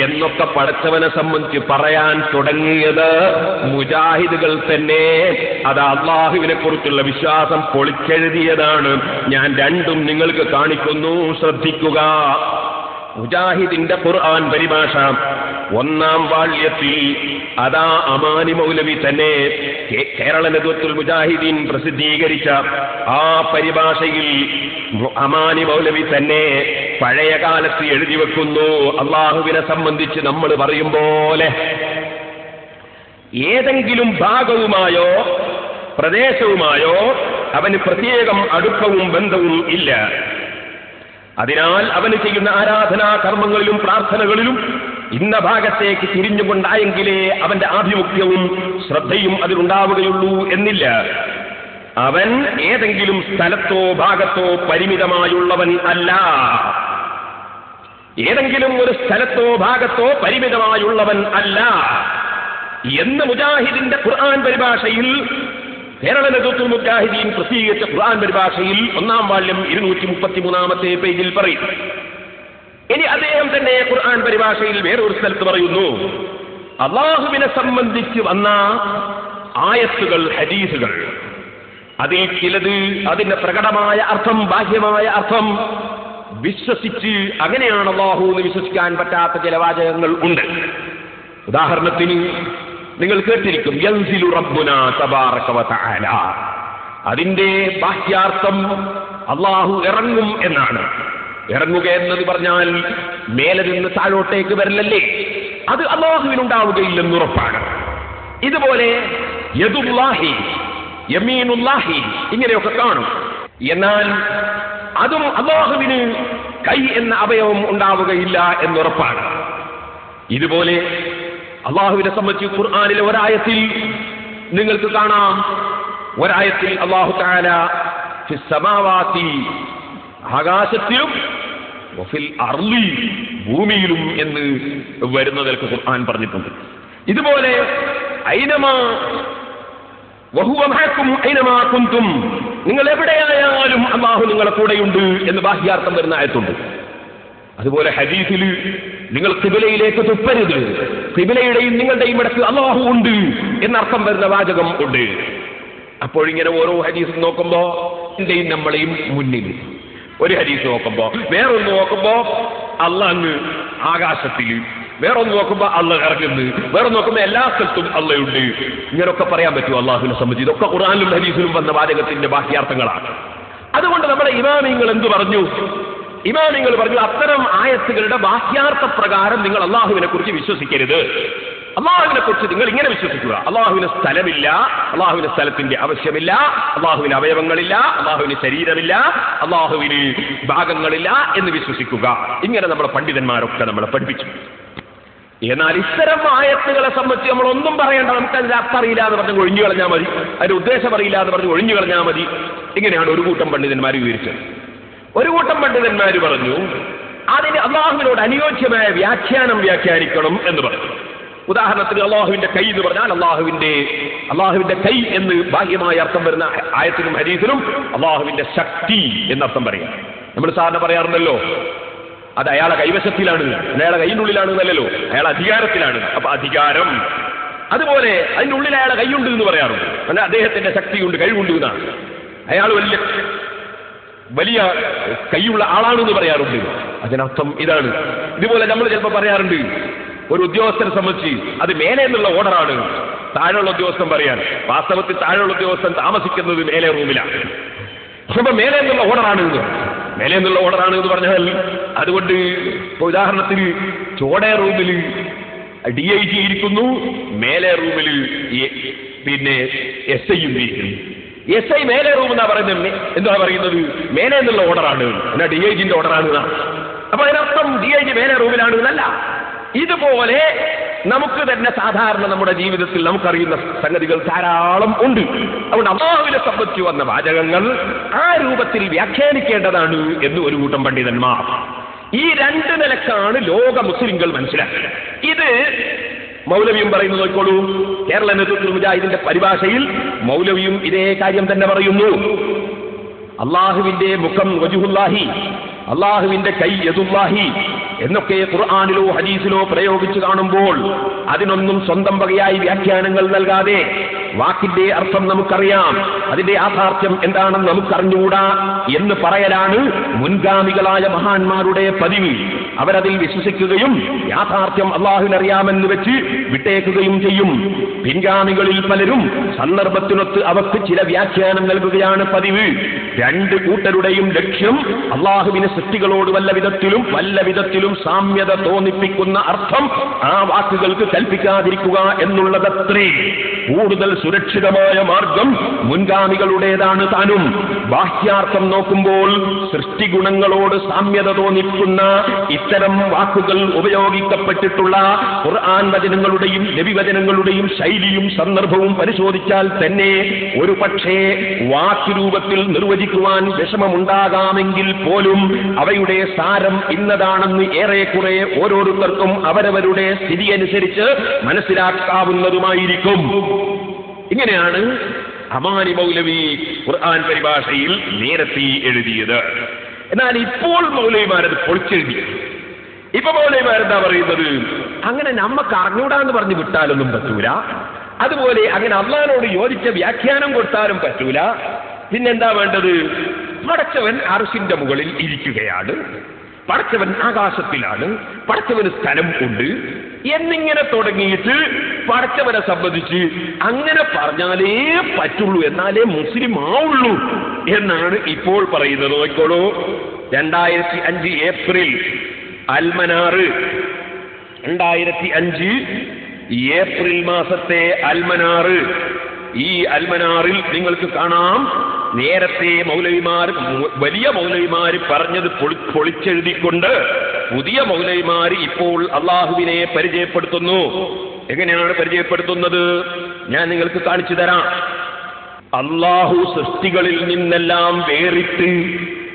Speaker 1: എന്നൊക്കെ പടച്ചവനെ സംബന്ധിച്ച് പറയാൻ തുടങ്ങിയത് മുജാഹിദുകൾ തന്നെ. അത് അള്ളാഹുവിനെ കുറിച്ചുള്ള വിശ്വാസം പൊളിച്ചെഴുതിയതാണ്. ഞാൻ രണ്ടും നിങ്ങൾക്ക് കാണിക്കുന്നു, ശ്രദ്ധിക്കുക. മുജാഹിദിന്റെ ഖുർആൻ പരിഭാഷ 1-ാം വാള്യത്തിൽ അതാ അമാനി മൗലവി തന്നെ കേരള നദ്വത്തുൽ മുജാഹിദീൻ പ്രസിദ്ധീകരിച്ച ആ പരിഭാഷയിൽ അമാനി മൗലവി തന്നെ പഴയ കാലത്ത് എഴുതി വെക്കുന്നു, അള്ളാഹുവിനെ സംബന്ധിച്ച് നമ്മൾ പറയും പോലെ ഏതെങ്കിലും ഭാഗവുമായോ പ്രദേശവുമായോ അവന് പ്രത്യേകം അടുപ്പവും ബന്ധവും ഇല്ല. അതിനാൽ അവന് ചെയ്യുന്ന ആരാധനാ കർമ്മങ്ങളിലും പ്രാർത്ഥനകളിലും ഇന്ന ഭാഗത്തേക്ക് തിരിഞ്ഞുകൊണ്ടായെങ്കിലേ അവന്റെ ആഭിമുഖ്യവും ശ്രദ്ധയും അതിലുണ്ടാവുകയുള്ളൂ എന്നില്ല. അവൻ ഏതെങ്കിലും സ്ഥലത്തോ ഭാഗത്തോ പരിമിതമായുള്ളവൻ അല്ല. ഏതെങ്കിലും ഒരു സ്ഥലത്തോ ഭാഗത്തോ പരിമിതമായുള്ളവൻ അല്ല എന്ന് മുജാഹിദിന്റെ ഖുർആൻ പരിഭാഷയിൽ, കേരള നദ്വത്തുൽ മുജാഹിദീൻ പ്രസിദ്ധീകരിച്ച ഖുർആൻ പരിഭാഷയിൽ 1-ാം വാള്യം 233-ാമത്തെ പേജിൽ പറയും. ഇനി അദ്ദേഹം തന്നെ ഖുർആൻ പരിഭാഷയിൽ വേറൊരു സ്ഥലത്ത് പറയുന്നു, അള്ളാഹുവിനെ സംബന്ധിച്ച് വന്ന ആയത്തുകൾ, ഹദീസുകൾ, അതിൽ ചിലത് അതിന്റെ പ്രകടമായ അർത്ഥം, ബാഹ്യമായ അർത്ഥം വിശ്വസിച്ച് അങ്ങനെയാണ് അല്ലാഹു എന്ന് വിശ്വസിക്കാൻ പറ്റാത്ത ചില വാചകങ്ങൾ ഉണ്ട്. ഉദാഹരണത്തിന് നിങ്ങൾ കേട്ടിരിക്കും യൻസിലു റബ്ബുനാ തബാറക വ തആല. അതിന്റെ ബാഹ്യാർത്ഥം അല്ലാഹു ഇറങ്ങും എന്നാണ്. ഇറങ്ങുക എന്നത് പറഞ്ഞാൽ മേലെ നിന്ന് താഴോട്ടേക്ക് വരലല്ലേ, അത് അല്ലാഹുവിനുണ്ടാവുകയില്ലെന്ന് ഉറപ്പാണ്. ഇതുപോലെ യദുല്ലാഹി, യമീനുല്ലാഹി ഇങ്ങനെയൊക്കെ കാണും. എന്നാൽ അതും അല്ലാഹുവിന് കൈ എന്ന അവയവം ഉണ്ടാവുകയില്ല എന്നുറപ്പാണ്. ഇതുപോലെ അല്ലാഹുവിനെ സംബന്ധിച്ച് ഖുർആനിലെ ഒരായത്തിൽ നിങ്ങൾക്ക് കാണാം, ഒരായത്തിൽ അല്ലാഹു തആല ഫിസ് സമാവാതി ആകാശത്തിലും വഫിൽ അർളി ഭൂമിയിലും എന്ന് വരുന്നതൊക്കെ ഖുർആൻ പറഞ്ഞിട്ടുണ്ട്. ഇതുപോലെ ഐനമാ വഹുവ മഅക്കും ഐനമാ കുൻതും, നിങ്ങൾ എവിടെയായാലും അല്ലാഹു നിങ്ങളുടെ കൂടെയുണ്ട് എന്ന് ബാഹ്യാർത്ഥം വരുന്ന ആയത്തുണ്ട്. അതുപോലെ ഹദീസിൽ നിങ്ങൾ ഖിബലയിലേക്ക് തുപ്പരുത്, ഖിബലയുടെയും നിങ്ങളുടെയും ഇടയ്ക്ക് അല്ലാഹു ഉണ്ട് എന്നർത്ഥം വരുന്ന വാചകം ഉണ്ട്. അപ്പോഴിങ്ങനെ ഓരോ ഹദീസ് നോക്കുമ്പോ എന്റെയും നമ്മളെയും മുന്നിൽ ഒരു ഹദീസ് നോക്കുമ്പോ, വേറൊന്ന് നോക്കുമ്പോ അല്ലാഹ് അങ്ങ് ആകാശത്തിൽ, വേറൊന്ന് നോക്കുമ്പോ അല്ലാഹ് ഇറങ്ങുന്നു, വേറെ നോക്കുമ്പോ എല്ലാ സ്ഥലത്തും അല്ലാഹുണ്ട്. ഇങ്ങനൊക്കെ പറയാൻ പറ്റുമോ അല്ലാഹുവിനെ സംബന്ധിച്ച്? ഇതൊക്കെ ഖുർആനിലും ഹദീസിലും വന്ന വാചകത്തിന്റെ ബാഹ്യാർത്ഥങ്ങളാണ്. അതുകൊണ്ട് നമ്മുടെ ഇമാമിങ്ങൾ എന്ത് പറഞ്ഞു? ഇമാമിങ്ങൾ പറഞ്ഞു, അത്തരം ആയത്തുകളുടെ ബാഹ്യാർത്ഥ പ്രകാരം നിങ്ങൾ അല്ലാഹുവിനെ കുറിച്ച് വിശ്വസിക്കരുത്. അല്ലാഹുവിനെ കുറിച്ച് നിങ്ങൾ ഇങ്ങനെ വിശ്വസിക്കുക: അല്ലാഹുവിന് സ്ഥലമില്ല, അല്ലാഹുവിന് സ്ഥലത്തിന്റെ ആവശ്യമില്ല, അല്ലാഹുവിന് അവയവങ്ങളില്ല, അല്ലാഹുവിന് ശരീരമില്ല, അല്ലാഹുവിന് ഭാഗങ്ങളില്ല എന്ന് വിശ്വസിക്കുക. ഇങ്ങനെ നമ്മുടെ പണ്ഡിതന്മാരൊക്കെ നമ്മളെ പഠിപ്പിച്ചു. എന്നാൽ ഇത്തരം ആയത്തുകളെ സംബന്ധിച്ച് നമ്മൾ ഒന്നും പറയേണ്ട, നമുക്ക് അതിന്റെ അർത്ഥം അറിയില്ല എന്ന് പറഞ്ഞ് ഒഴിഞ്ഞു കളഞ്ഞാൽ മതി, അതിന്റെ ഉദ്ദേശം അറിയില്ല എന്ന് പറഞ്ഞ് ഒഴിഞ്ഞു കളഞ്ഞാൽ മതി. ഇങ്ങനെയാണ് ഒരു കൂട്ടം പണ്ഡിതന്മാർ വിവരിച്ചത്. ഒരു കൂട്ടം പണ്ഡിതന്മാർ പറഞ്ഞു അതിന് അല്ലാഹുവിനോട് അനുയോജ്യമായ വ്യാഖ്യാനം വ്യാഖ്യാനിക്കണം എന്ന് പറഞ്ഞു. ഉദാഹരണത്തിന് അല്ലാഹുവിന്റെ കൈ എന്ന് പറഞ്ഞാൽ അല്ലാഹുവിന്റെ കൈ എന്ന് ബാഹ്യമായ അർത്ഥം വരുന്ന ആയത്തിലും ഹദീസിലും അല്ലാഹുവിന്റെ ശക്തി എന്നർത്ഥം പറയാം. നമ്മൾ സാധാരണ പറയാറുണ്ടല്ലോ, അത് അയാളെ കൈവശത്തിലാണ്, അയാളെ കൈയിനുള്ളിലാണ് എന്നല്ലല്ലോ, അയാളെ അധികാരത്തിലാണ്. അപ്പൊ അധികാരം, അതുപോലെ അതിൻ്റെ ഉള്ളിൽ അയാളെ കൈയുണ്ട് എന്ന് പറയാറുണ്ട്. എന്നാൽ അദ്ദേഹത്തിന്റെ ശക്തിയുണ്ട്, കഴിവുണ്ട് എന്നാണ്. അയാൾ വലിയ കൈയുള്ള ആളാണെന്ന് പറയാറുണ്ട്. അതിനർത്ഥം ഇതാണ്. ഇതുപോലെ നമ്മൾ ചിലപ്പോൾ പറയാറുണ്ട്, ഒരു ഉദ്യോഗസ്ഥനെ സംബന്ധിച്ച് അത് മേലെ എന്നുള്ള ഓർഡറാണ്, താഴെയുള്ള ഉദ്യോഗസ്ഥൻ പറയാൻ. വാസ്തവത്തിൽ താഴെയുള്ള ഉദ്യോഗസ്ഥൻ താമസിക്കുന്നത് മേലെ റൂമിലാണ്. അപ്പൊ മേലെ എന്നുള്ള ഓർഡറാണ് എന്ന് പറഞ്ഞാൽ അതുകൊണ്ട് ഉദാഹരണത്തിന് ചോടേ റൂമിൽ DIG ഇരിക്കുന്നു, മേലെ റൂമിൽ പിന്നെ SI ഇരിക്കുന്നു. SI മേലെ റൂം എന്നാ പറയുന്നത്. എന്താ പറയുന്നത്? മേലെ എന്നുള്ള ഓർഡറാണ്, എന്നാ DIGന്റെ ഓർഡറാണ്. അപ്പൊ അതിനർത്ഥം DIG മേലെ റൂമിലാണ് എന്നല്ല. ഇതുപോലെ നമുക്ക് തന്നെ സാധാരണ നമ്മുടെ ജീവിതത്തിൽ നമുക്കറിയുന്ന സംഗതികൾ ധാരാളം ഉണ്ട്. അതുകൊണ്ട് അല്ലാഹുവിനെ സംബന്ധിച്ച് വന്ന വാചകങ്ങൾ ആ രൂപത്തിൽ വ്യാഖ്യാനിക്കേണ്ടതാണ് എന്ന് ഒരു കൂട്ടം പണ്ഡിതന്മാർ. ഈ രണ്ട് നിലക്കാണ് ലോക മുസ്ലിങ്ങൾ മനസ്സിലാക്കുക. ഇത് മൗലവിയും പറയുന്നത് നോക്കോളൂ. കേരള നേതൃത്വ മുജാഹിദിന്റെ പരിഭാഷയിൽ മൗലവിയും ഇതേ കാര്യം തന്നെ പറയുന്നു. അള്ളാഹുവിന്റെ മുഖം വജുഹുല്ലാഹി, അള്ളാഹുവിന്റെ കൈ യദുല്ലാഹി എന്നൊക്കെ ഖുർആനിലോ ഹദീസിലോ പ്രയോഗിച്ചു കാണുമ്പോൾ അതിനൊന്നും സ്വന്തം വകയായി വ്യാഖ്യാനങ്ങൾ നൽകാതെ വാക്കിന്റെ അർത്ഥം നമുക്കറിയാം, അതിന്റെ യാഥാർത്ഥ്യം എന്താണെന്ന് നമുക്കറിഞ്ഞുകൂടാ എന്ന് പറയലാണ് മുൻഗാമികളായ മഹാന്മാരുടെ പതിവ്. അവരതിൽ വിശ്വസിക്കുകയും യാഥാർത്ഥ്യം അള്ളാഹുവിനറിയാമെന്ന് വെച്ച് വിട്ടേക്കുകയും ചെയ്യും. പിൻഗാമികളിൽ പലരും സന്ദർഭത്തിനൊത്ത് അവർക്ക് ചില വ്യാഖ്യാനം നൽകുകയാണ് പതിവ്. രണ്ട് കൂട്ടരുടെയും ലക്ഷ്യം അള്ളാഹുവിന് സൃഷ്ടികളോട് വല്ല വിധത്തിലും സാമ്യത തോന്നിപ്പിക്കുന്ന അർത്ഥം ആ വാക്കുകൾക്ക് കൽപ്പിക്കാതിരിക്കുക എന്നുള്ളതത്രേ. കൂടുതൽ സുരക്ഷിതമായ മാർഗം മുൻഗാമികളുടേതാണ് താനും. ബാഹ്യാർത്ഥം നോക്കുമ്പോൾ സൃഷ്ടിഗുണങ്ങളോട് സാമ്യത തോന്നിക്കുന്ന ഇത്തരം വാക്കുകൾ ഉപയോഗിക്കപ്പെട്ടിട്ടുള്ള ഖുർആൻ വചനങ്ങളുടെയും നബി വചനങ്ങളുടെയും ശൈലിയും സന്ദർഭവും പരിശോധിച്ചാൽ തന്നെ ഒരു പക്ഷേ വാക്കുരൂപത്തിൽ നിർവചിക്കുവാൻ വിഷമമുണ്ടാകാമെങ്കിൽ പോലും അവയുടെ സാരം ഇന്നതാണെന്ന് ഏറെക്കുറെ ഓരോരുത്തർക്കും അവരവരുടെ സ്ഥിതി അനുസരിച്ച് മനസ്സിലാക്കാവുന്നതുമായിരിക്കും. ഇങ്ങനെയാണ് അമാനി മൗലവി ഖുർആൻ പരിഭാഷയിൽ നേരത്തെ എഴുതിയത്. എന്നാൽ ഇപ്പോൾ മൗലവിമാരത് പൊളിച്ചെഴുതി. ഇപ്പൊ മൗലവിമാരെന്താ പറയുന്നത്? അങ്ങനെ നമ്മക്ക് അറിഞ്ഞൂടാന്ന് പറഞ്ഞ് വിട്ടാലൊന്നും പറ്റൂല, അതുപോലെ അങ്ങനെ അള്ളാഹിനോട് യോജിച്ച വ്യാഖ്യാനം കൊടുത്താലും പറ്റൂല. പിന്നെന്താ വേണ്ടത്? പടച്ചവൻ അർശിന്റെ മുകളിൽ ഇരിക്കുകയാണ്, പടച്ചവൻ ആകാശത്തിലാണ്, പടച്ചവന് സ്ഥലം ഉണ്ട് എന്നിങ്ങനെ തുടങ്ങിയിട്ട് പടച്ചവനെ സംബന്ധിച്ച് അങ്ങനെ പറഞ്ഞാലേ പറ്റുള്ളൂ, എന്നാലേ മുസ്ലിം ആവുള്ളൂ എന്നാണ് ഇപ്പോൾ പറയുന്നത്. നോക്കിക്കോളൂ, 2005 ഏപ്രിൽ അൽമനാറ്, 2005 ഏപ്രിൽ മാസത്തെ അൽമനാറ്. ഈ അൽമനാറിൽ നിങ്ങൾക്ക് കാണാം, നേരത്തെ മൗലവിമാർ, വലിയ മൗലവിമാർ പറഞ്ഞത് പൊളിച്ചെഴുതിക്കൊണ്ട് പുതിയ മൗലവിമാർ ഇപ്പോൾ അള്ളാഹുവിനെ പരിചയപ്പെടുത്തുന്നു. എങ്ങനെയാണ് പരിചയപ്പെടുത്തുന്നത്? ഞാൻ നിങ്ങൾക്ക് കാണിച്ചു തരാം. അള്ളാഹു സൃഷ്ടികളിൽ നിന്നെല്ലാം വേറിട്ട്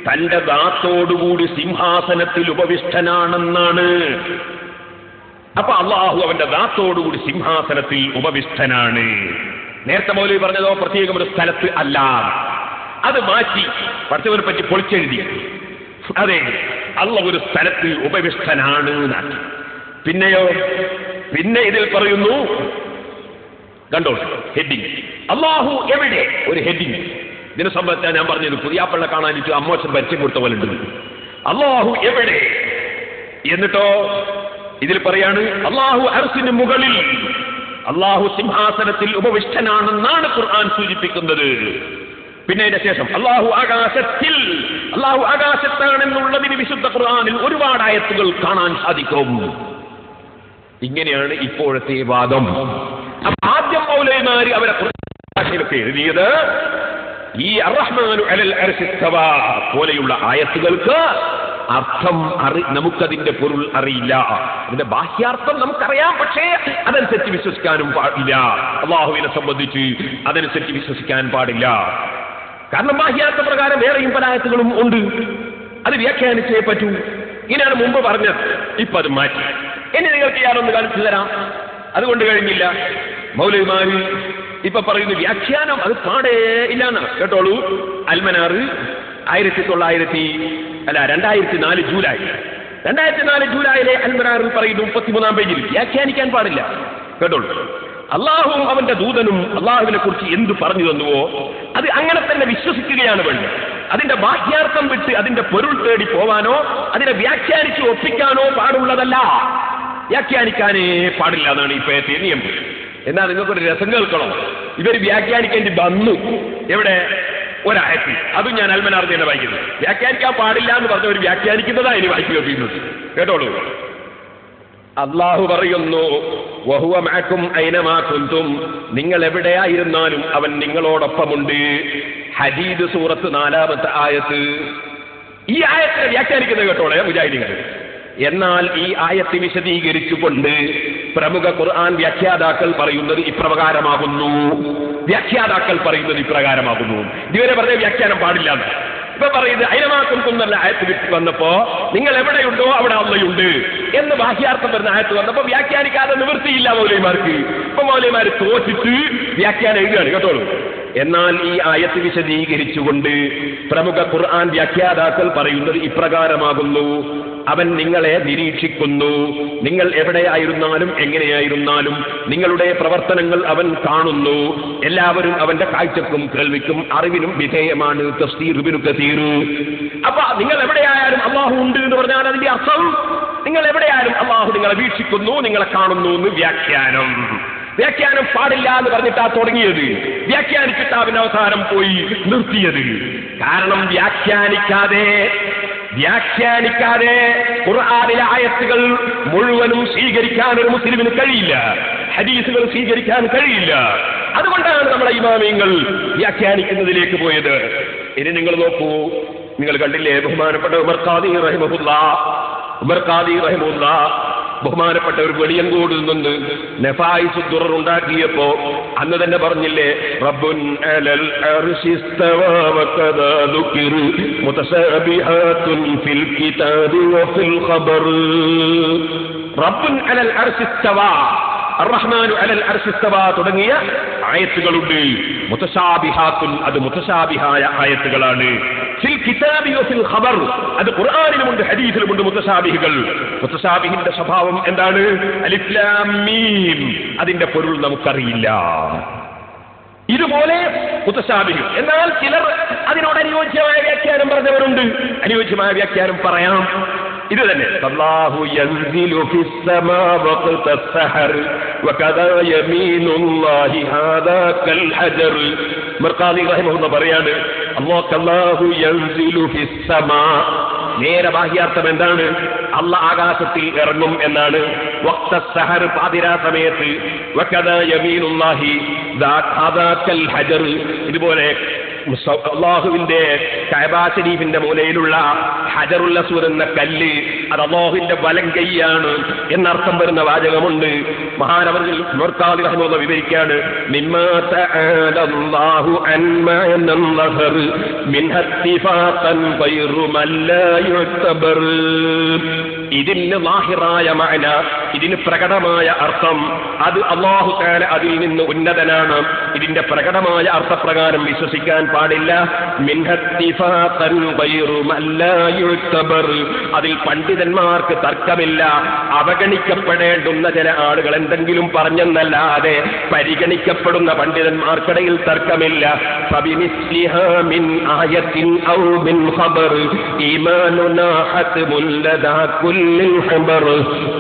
Speaker 1: തന്റെ ദാത്തോടുകൂടി സിംഹാസനത്തിൽ ഉപവിഷ്ടനാണെന്നാണ്. അപ്പൊ അള്ളാഹു അവന്റെ ദാത്തോടുകൂടി സിംഹാസനത്തിൽ ഉപവിഷ്ടനാണ്. നേരത്തെ മൗലവി പറഞ്ഞതോ പ്രത്യേകം ഒരു സ്ഥലത്ത് അല്ല, അത് മാറ്റി പടച്ചവനെ പറ്റി പൊളിച്ചെഴുതി. അതെ, അള്ളാഹു ഒരു സ്ഥലത്ത് ഉപവിഷ്ടനാണ് എന്നാക്കി. പിന്നെയോ, പിന്നെ ഇതിൽ പറയുന്നു, കണ്ടോ ഹെഡിങ്, അള്ളാഹു എവിടെ? ഒരു ഹെഡിങ്. ഇതിനെ സംബന്ധിച്ചാണ് ഞാൻ പറഞ്ഞത്, പുതിയാപ്പള്ള കാണാനിട്ട് അമ്മോശൻ പരിചയം കൊടുത്ത പോലെ ഉണ്ട്. അള്ളാഹു എവിടെ? എന്നിട്ടോ ഇതിൽ പറയാണ്, അള്ളാഹു അർശിന് മുകളിൽ, അള്ളാഹു സിംഹാസനത്തിൽ ഉപവിഷ്ടനാണെന്നാണ് ഖുർആൻ സൂചിപ്പിക്കുന്നത്. പിന്നെ അതിന്റെ ശേഷം അള്ളാഹു ആകാശത്തിൽ, അള്ളാഹു ആകാശത്താണെന്നുള്ളതിന് വിശുദ്ധ ഖുർആനിൽ ഒരുപാട് ആയത്തുകൾ കാണാൻ സാധിക്കും. ഇങ്ങനെയാണ് ഇപ്പോഴത്തെ വാദം. ആദ്യം മൗലവിമാര് അവരെ ഭാഷയിലൊക്കെ എഴുതിയത് ഈ അർറഹ്മാനു അലൽ അർശി ഇസ്തവാ പോലെയുള്ള ആയത്തുകൾക്ക് അർത്ഥം നമുക്കതിന്റെ പൊരുൾ അറിയില്ല. അതിന്റെ ബാഹ്യാർത്ഥം നമുക്കറിയാം, പക്ഷേ അതനുസരിച്ച് വിശ്വസിക്കാനും പാടില്ല. അള്ളാഹുവിനെ സംബന്ധിച്ച് അതനുസരിച്ച് വിശ്വസിക്കാൻ പാടില്ല. കാരണം ബാഹ്യാർത്ഥ പ്രകാരം വേറെയും പല ആയത്തുകളും ഉണ്ട്, അത് വ്യാഖ്യാനിച്ചേ പറ്റൂ. ഇങ്ങനെയാണ് മുമ്പ് പറഞ്ഞത്, ഇപ്പൊ അത് മാറ്റി. ഇനി നിങ്ങൾക്ക് ഞാനൊന്ന് കാണിച്ചു തരാം. അതുകൊണ്ട് കഴിഞ്ഞില്ല. മൗലവിമാര് ഇപ്പൊ പറയുന്ന വ്യാഖ്യാനം അത് പാടേ ഇല്ലാന്ന് കേട്ടോളൂ. അൽമനാറ് 2004 ജൂലൈ 2004 ജൂലൈയിലെ അൽമനാറിൽ പറയുന്നു 33-ാം പേജിൽ വ്യാഖ്യാനിക്കാൻ പാടില്ല. കേട്ടോളൂ, അള്ളാഹുവും അവന്റെ ദൂതനും അള്ളാഹുവിനെ കുറിച്ച് എന്ത് പറഞ്ഞു തന്നുവോ അത് അങ്ങനെ തന്നെ വിശ്വസിക്കുകയാണ് വേണ്ടത്. അതിന്റെ ബാഹ്യാർത്ഥം വിട്ട് അതിന്റെ പൊരുൾ തേടി പോവാനോ അതിനെ വ്യാഖ്യാനിച്ച് ഒപ്പിക്കാനോ പാടുള്ളതല്ല. വ്യാഖ്യാനിക്കാനേ പാടില്ല എന്നാണ് ഇപ്പോഴത്തെ നിയമം. എന്നാ നിങ്ങൾക്കൊരു രസം കേൾക്കണം. ഇവർ വ്യാഖ്യാനിക്കേണ്ടി വന്നു. എവിടെ? ഒരായത്തിൽ. അതും ഞാൻ അൽമനാർ തന്നെ വായിക്കുന്നത്. വ്യാഖ്യാനിക്കാൻ പാടില്ല എന്ന് പറഞ്ഞവർ വ്യാഖ്യാനിക്കുന്നതാ ഇനി വായിക്കുക ചെയ്യുന്നത്. കേട്ടോളൂ, അള്ളാഹു പറയുന്നു, വഹുവ മഅക്കും ഐനമാ കുന്തും, നിങ്ങൾ എവിടെയായിരുന്നാലും അവൻ നിങ്ങളോടൊപ്പമുണ്ട്. ഹദീദ് സൂറത്ത് 4-ാമത്തെ ആയത്ത്. ഈ ആയത്തിനെ വ്യാഖ്യാനിക്കുന്നത് കേട്ടോളെ മുജാഹിദീങ്ങൾ. എന്നാൽ ഈ ആയത്ത് വിശദീകരിച്ചുകൊണ്ട് പ്രമുഖ ഖുർആൻ വ്യാഖ്യാതാക്കൾ പറയുന്നത് ഇപ്രകാരമാകുന്നു. ഇതുവരെ പറഞ്ഞ വ്യാഖ്യാനം പാടില്ല. ഇപ്പൊ പറയുന്നത് അയനമാക്കുന്നല്ല ആയത്ത് വിട്ട് വന്നപ്പോ നിങ്ങൾ എവിടെയുണ്ടോ അവിടെ അള്ളയുണ്ട് എന്ന് ബാഹ്യാർത്ഥം വരുന്ന ആയത്ത് വന്നപ്പോ വ്യാഖ്യാനിക്കാതെ നിവൃത്തിയില്ല മൗലവിമാർക്ക്. ഇപ്പൊ മൗലവിമാര് തോറ്റിട്ട് വ്യാഖ്യാനം എഴുതുകയാണ്. കേട്ടോളൂ, എന്നാൽ ഈ ആയത്ത് വിശദീകരിച്ചുകൊണ്ട് പ്രമുഖ ഖുർആൻ വ്യാഖ്യാതാക്കൾ പറയുന്നത് ഇപ്രകാരമാകുന്നു. അവൻ നിങ്ങളെ നിരീക്ഷിക്കുന്നു. നിങ്ങൾ എവിടെയായിരുന്നാലും എങ്ങനെയായിരുന്നാലും നിങ്ങളുടെ പ്രവർത്തനങ്ങൾ അവൻ കാണുന്നു. എല്ലാവരും അവന്റെ കാഴ്ചക്കും കേൾവിക്കും അറിവിനും വിധേയമാണ്. തഫ്സീർ ഇബ്നു കസീർ. അപ്പൊ നിങ്ങൾ എവിടെയായാലും അള്ളാഹു ഉണ്ട് എന്ന് പറഞ്ഞാൽ അതിന്റെ അർത്ഥം നിങ്ങൾ എവിടെയായാലും അള്ളാഹു നിങ്ങളെ വീക്ഷിക്കുന്നു, നിങ്ങളെ കാണുന്നു എന്ന് വ്യാഖ്യാനം. വ്യാഖ്യാനം പാടില്ല എന്ന് പറഞ്ഞിട്ടാ തുടങ്ങിയത്. വ്യാഖ്യാനിച്ചിട്ടാ പിന്നെ അവസാനം പോയി നിർത്തിയത്. കാരണം വ്യാഖ്യാനിക്കാതെ ഖുർആനിലെ ആയത്തുകൾ മുഴുവനും സ്വീകരിക്കാൻ ഒരു മുസ്ലിമിന് കഴിയില്ല, ഹദീസുകൾ സ്വീകരിക്കാൻ കഴിയില്ല. അതുകൊണ്ടാണ് നമ്മളെ ഇമാമിയങ്ങൾ വ്യാഖ്യാനിക്കുന്നതിലേക്ക് പോയത്. ഇനി നിങ്ങൾ നോക്കൂ, നിങ്ങൾ കണ്ടില്ലേ ബഹുമാനപ്പെട്ട ഉമർ ഖാദി റഹിമഹുല്ലാ ബഹുമാനപ്പെട്ട ഒരു വെളിയങ്കോട് നിന്ന് നഫായിസ് ദുറർ ഉണ്ടാക്കിയപ്പോ അന്ന് തന്നെ പറഞ്ഞില്ലേ, റബ്ബുൻ അലൽ അർശി ഇസ്തവാ വകദാ ദുകിർ മുതശാബിഹാത്തുൻ ഫിൽ കിതാബി വഫിൽ ഖബർ. റബ്ബുൻ അലൽ അർശി ഇസ്തവാ, അർറഹ്മാനു അലൽ അർശി ഇസ്തവാ തുടങ്ങിയ ആയത്തുകളുണ്ട്. മുതശാബിഹാത്തുൻ, അത് മുതശാബിഹായ ആയത്തുകളാണ്. ഫിൽ കിതാബി വഫിൽ ഖബർ, അത് ഖുർആനിലുമുണ്ട് ഹദീസിലുമുണ്ട് മുത്തശാബിഹുകൾ. മുത്തശാബിഹിന്റെ സ്വഭാവം എന്താണ്? അലിഫ് ലാം മീം, അതിന്റെ പൊരുൾ നമുക്കറിയില്ല. ഇതുപോലെ മുത്തശാബിഹ്. എന്നാൽ ചിലർ അതിനോട് അനുയോജ്യമായ വ്യാഖ്യാനം പറഞ്ഞവരുണ്ട്. അനുയോജ്യമായ വ്യാഖ്യാനം പറയാം. ഇത് തന്നെ അല്ലാഹു യൻസിലു ഫിസ് സമാ വഖത സഹർ വകദാ യമീനുല്ലാഹി ഹാദാ കൽ ഹജർ. മർഖാദി റഹിമഹുല്ലാഹ് പറയാണ്, അല്ലാഹു യൻസിലു ഫിസ് സമാ, നേരെ ബാഹ്യാർത്ഥം എന്താണ്? അല്ലാഹ് ആകാശത്തിൽ ഇറങ്ങും എന്നാണ്. വഖത സഹർ, പാതിരാ സമയത്ത്. വകദാ യമീനുല്ലാഹി ഹാദാ കൽ ഹജർ, ഇതുപോലെ അള്ളാഹുവിന്റെ കഅബ ശരീഫിന്റെ മൂലയിലുള്ള ഹജറുൽ അസ്വദ് എന്ന കല്ല് അത് അള്ളാഹുവിന്റെ വലം കൈയാണ് എന്നർത്ഥം വരുന്ന വാചകമുണ്ട്. മഹാനവർകൾ മുർത്താദി റഹിമഹുല്ലാഹ് വിവരിക്കാണ്, മിമ്മാ തആലല്ലാഹു അൻമാ നൻഹർ മിൻഹ ഇത്തിഫാഖൻ ഗൈറു മല്ലാ യുതബർ. ഇതിന് ലാഹിറായ മഅന, ഇതിന് പ്രകടമായ അർത്ഥം, അത് അല്ലാഹു തആല അതിൽ നിന്ന് ഉന്നതനാണ്. ഇതിന്റെ പ്രകടമായ അർത്ഥപ്രകാരം വിശ്വസിക്കാൻ പാടില്ല. മിൻഹ ഇത്തിഫാഖൻ ഗൈറു മല്ലാ യുതബർ, അതിൽ പണ്ഡിതന്മാർക്ക് തർക്കമില്ല. അവഗണിക്കപ്പെടേണ്ടുന്ന ചില ആളുകൾ എന്തെങ്കിലും പറഞ്ഞെന്നല്ലാതെ പരിഗണിക്കപ്പെടുന്ന പണ്ഡിതന്മാർക്കിടയിൽ തർക്കമില്ല. ഫബിമിസ്ലിഹാ മിൻ ആയത്തിൻ ഔ മിൻ ഖബർ ഈമാനുനാ ഹത്മുൽ ലദാ കുല്ലിൽ ഖബർ.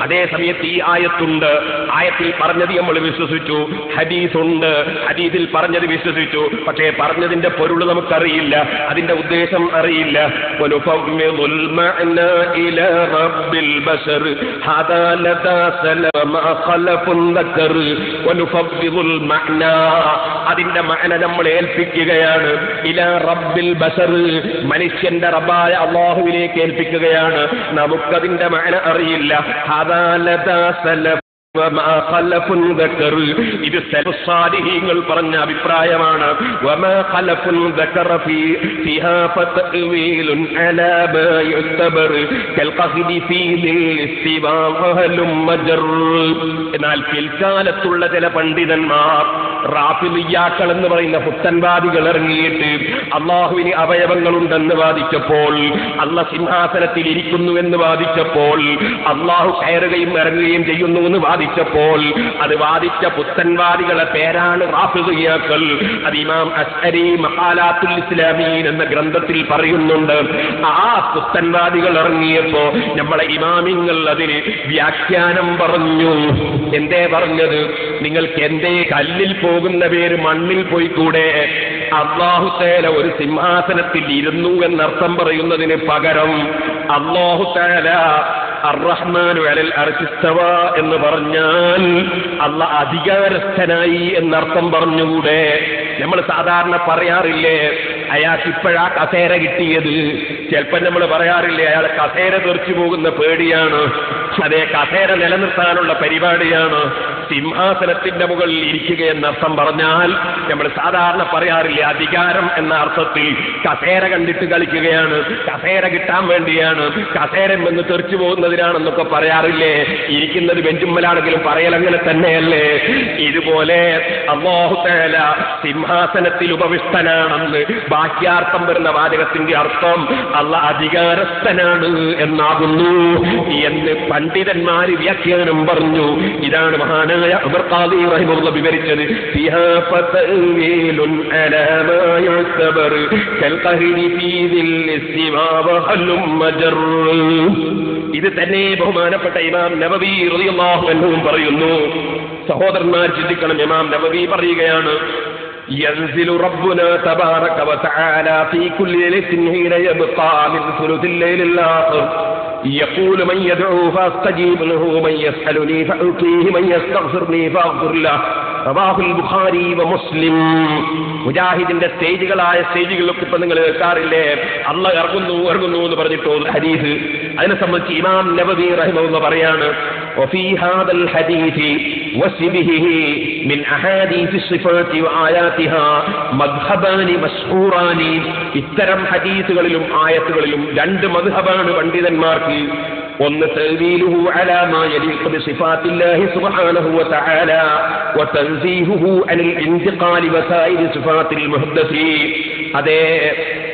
Speaker 1: അതേ സമയത്ത് ഈ ആയത്തുണ്ട്, ആയത്തിൽ പറഞ്ഞത് നമ്മൾ വിശ്വസിച്ചു. ഹദീസുണ്ട്, ഹദീസിൽ പറഞ്ഞത് വിശ്വസിച്ചു. പക്ഷേ പറഞ്ഞതിന്റെ പൊരുൾ നമുക്കറിയില്ല, അതിന്റെ ഉദ്ദേശം അറിയില്ല. വനുഫവ്വിദുൽ മഅനാ ഇലാ റബ്ബിൽ ബശർ ഹദാ ലദാ സലമ ഖലഫുൻ ദക്കർ. വനുഫവ്വിദുൽ മഅനാ, അതിന്റെ മഅന നമ്മൾ ഏൽപ്പിക്കുകയാണ്. ഇലാ റബ്ബിൽ ബശർ, മനുഷ്യന്റെ റബ്ബായ അല്ലാഹുവിലേക്ക് ഏൽപ്പിക്കുകയാണ്. നമുക്കതിന്റെ മഅന അറിയില്ല. ഹദാ ലദാ സലഫ ഇത് സാലിഹീങ്ങൾ പറഞ്ഞ അഭിപ്രായമാണ്. എന്നാൽ പിൽക്കാലത്തുള്ള ചില പണ്ഡിതന്മാർ, റാഫിലിയ്യാക്കൾ എന്ന് പറയുന്ന പുത്തൻവാദികൾ ഇറങ്ങിയിട്ട് അള്ളാഹുവിന് അവയവങ്ങളുണ്ടെന്ന് വാദിച്ചപ്പോൾ, അള്ളാഹ് സിംഹാസനത്തിൽ ഇരിക്കുന്നു എന്ന് വാദിച്ചപ്പോൾ, അള്ളാഹു കയറുകയും ഇറങ്ങുകയും ചെയ്യുന്നു എന്ന് വാദിച്ചപ്പോൾ, അത് വാദിച്ച പുത്തൻവാദികളെ പേരാണ് റാഫിദിയ്യാക്കൾ. അത് ഇമാം അശ്അരി മഖാലാത്തുൽ ഇസ്ലാമീൻ എന്ന ഗ്രന്ഥത്തിൽ പറയുന്നുണ്ട്. ആ പുത്തൻവാദികൾ ഇറങ്ങിയപ്പോ നമ്മളെ ഇമാമിങ്ങൾ അതിന് വ്യാഖ്യാനം പറഞ്ഞു. എന്തേ പറഞ്ഞത്? നിങ്ങൾക്ക് എന്തേ കല്ലിൽ പോകുന്ന പേര് മണ്ണിൽ പോയി കൂടെ? അല്ലാഹു തആല ഒരു സിംഹാസനത്തിൽ ഇരുന്നു എന്നർത്ഥം പറയുന്നതിന് പകരം അല്ലാഹു തആല അർ-റഹ്മാനു അലൽ അർശി ഇസ്തവാ എന്ന് പറഞ്ഞാൽ അല്ലാഹ് അധികാരസ്ഥനായി എന്നർത്ഥം പറഞ്ഞുകൂടെ? നമ്മൾ സാധാരണ പറയാറില്ലേ, അയാൾക്ക് ഇപ്പോഴാ കസേര കിട്ടിയത്. ചിലപ്പോൾ നമ്മൾ പറയാറില്ലേ, അയാൾ കസേര തെറിച്ചു പോകുന്ന പേടിയാണ്. അതേ, കസേര നിലനിർത്താനുള്ള പരിപാടിയാണ്. സിംഹാസനത്തിന്റെ മുകളിൽ ഇരിക്കുക എന്നർത്ഥം പറഞ്ഞാൽ നമ്മൾ സാധാരണ പറയാറില്ലേ, അധികാരം എന്ന അർത്ഥത്തിൽ കസേര കണ്ടിട്ട് കളിക്കുകയാണ്, കസേര കിട്ടാൻ വേണ്ടിയാണ്, കസേര എന്ന് തെറിച്ചു പോകുന്നതിനാണെന്നൊക്കെ പറയാറില്ലേ. ഇരിക്കുന്നത് ബെഞ്ചുമ്മലാണെങ്കിലും പറയലങ്ങനെ തന്നെയല്ലേ? ഇതുപോലെ അല്ലാഹു തആല സിംഹാസനത്തിൽ ഉപവിഷ്ടനാണെന്ന് ബാഹ്യാർത്ഥം വരുന്ന വാചകത്തിന്റെ അർത്ഥം അല്ലാഹ് അധികാരസ്ഥനാണ് എന്നാകുന്നു എന്ന് പണ്ഡിതന്മാര് വ്യാഖ്യാനം പറഞ്ഞു. ഇതാണ് മഹാനായ ഉമർ ഖാദി റഹിമഹുല്ലാഹ് വിവരിച്ചത്. ഫിഹാ ഫതവീലുൻ അലാ മാ യുതബർ കൽ ഖഹരി ഫീ ദിൽ ഇസ്തിവാ വഹലും മജർ. ഇത് തന്നെ ബഹുമാനപ്പെട്ട ഇമാം നവവി റളിയല്ലാഹു അൻഹു പറയുന്നു. സഹോദരന്മാർ ചിന്തിക്കണം, ഇമാം നവവി പറയുകയാണ്, ينزل ربنا تبارك وتعالى في كل ليلة حين يبقى من ثلث الليل الآخر يقول من يدعو فاستجيب له من يسألني فأعطيه من يستغفرني فأغفر له. റവാഹുൽ ബുഖാരി വ മുസ്ലിം. മുജാഹിദിന്റെ സ്റ്റേജുകളായ സ്റ്റേജുകളിലൊക്കെ ഇപ്പൊ നിങ്ങൾ കേൾക്കാറില്ലേ, അല്ലാഹ് ഇറങ്ങുന്നു എന്ന് പറഞ്ഞിട്ടോ ഹദീസ്. അതിനെ സംബന്ധിച്ച് ഇമാം നവവി റഹിമഹുല്ലാഹ് പറയാണ്, وفي هذا الحديث وشبهه من أحاديث الصفات وآياتها مذهبان مشهوران. ഇത്തരം ഹദീസുകളിലും ആയത്തുകളിലും രണ്ട് മദ്ഹബാണ് പണ്ഡിതന്മാർക്ക്. ഒന്ന് തഅ്വീലുഹു അലാ മാ യലീഖു ബിസിഫാത്തില്ലാഹി സുബ്ഹാനഹു വതആല വതൻസീഹുഹു അനിൽ ഇന്തിഖാലി വസായിരി സിഫാത്തിൽ മുഹദ്ദസി. അതേ,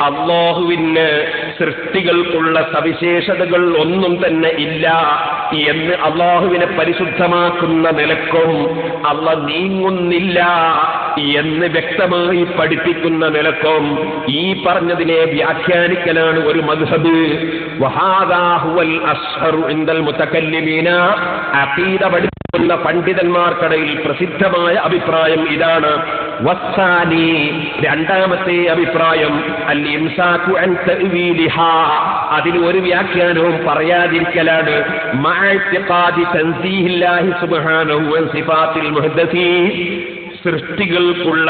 Speaker 1: അല്ലാഹുവിന് സൃഷ്ടികൾക്കുള്ള സവിശേഷതകൾ ഒന്നും തന്നെ ഇല്ല എന്ന് അല്ലാഹുവിനെ പരിശുദ്ധമാക്കുന്ന നിലക്കും അല്ലാഹ് നീങ്ങുന്നില്ല എന്ന് വ്യക്തമായി പഠിപ്പിക്കുന്ന നിലക്കും ഈ പറഞ്ഞതിനെ വ്യാഖ്യാനിക്കലാണ് ഒരു മദ്ഹബ്. വഹാദാ ഹുവൽ അശ്ഹറു ഇൻദൽ മുതകല്ലിമീന. അഖീദ പഠിപ്പിക്കുന്ന പണ്ഡിതന്മാർക്കിടയിൽ പ്രസിദ്ധമായ അഭിപ്രായം ഇതാണ്. വസ്സാനി, രണ്ടാമത്തെ അഭിപ്രായം, അൽ ഇംസാകു അൻ തഅ്വീലിഹാ, അതിന് ഒരു വ്യാഖ്യാനവും പറയാതിരിക്കലാണ്. മഅഇതിഖാദി തൻസീഹില്ലാഹി സുബ്ഹാനഹു വ സിഫാത്തിൽ മുഹദ്ദസീൻ, സൃഷ്ടികൾക്കുള്ള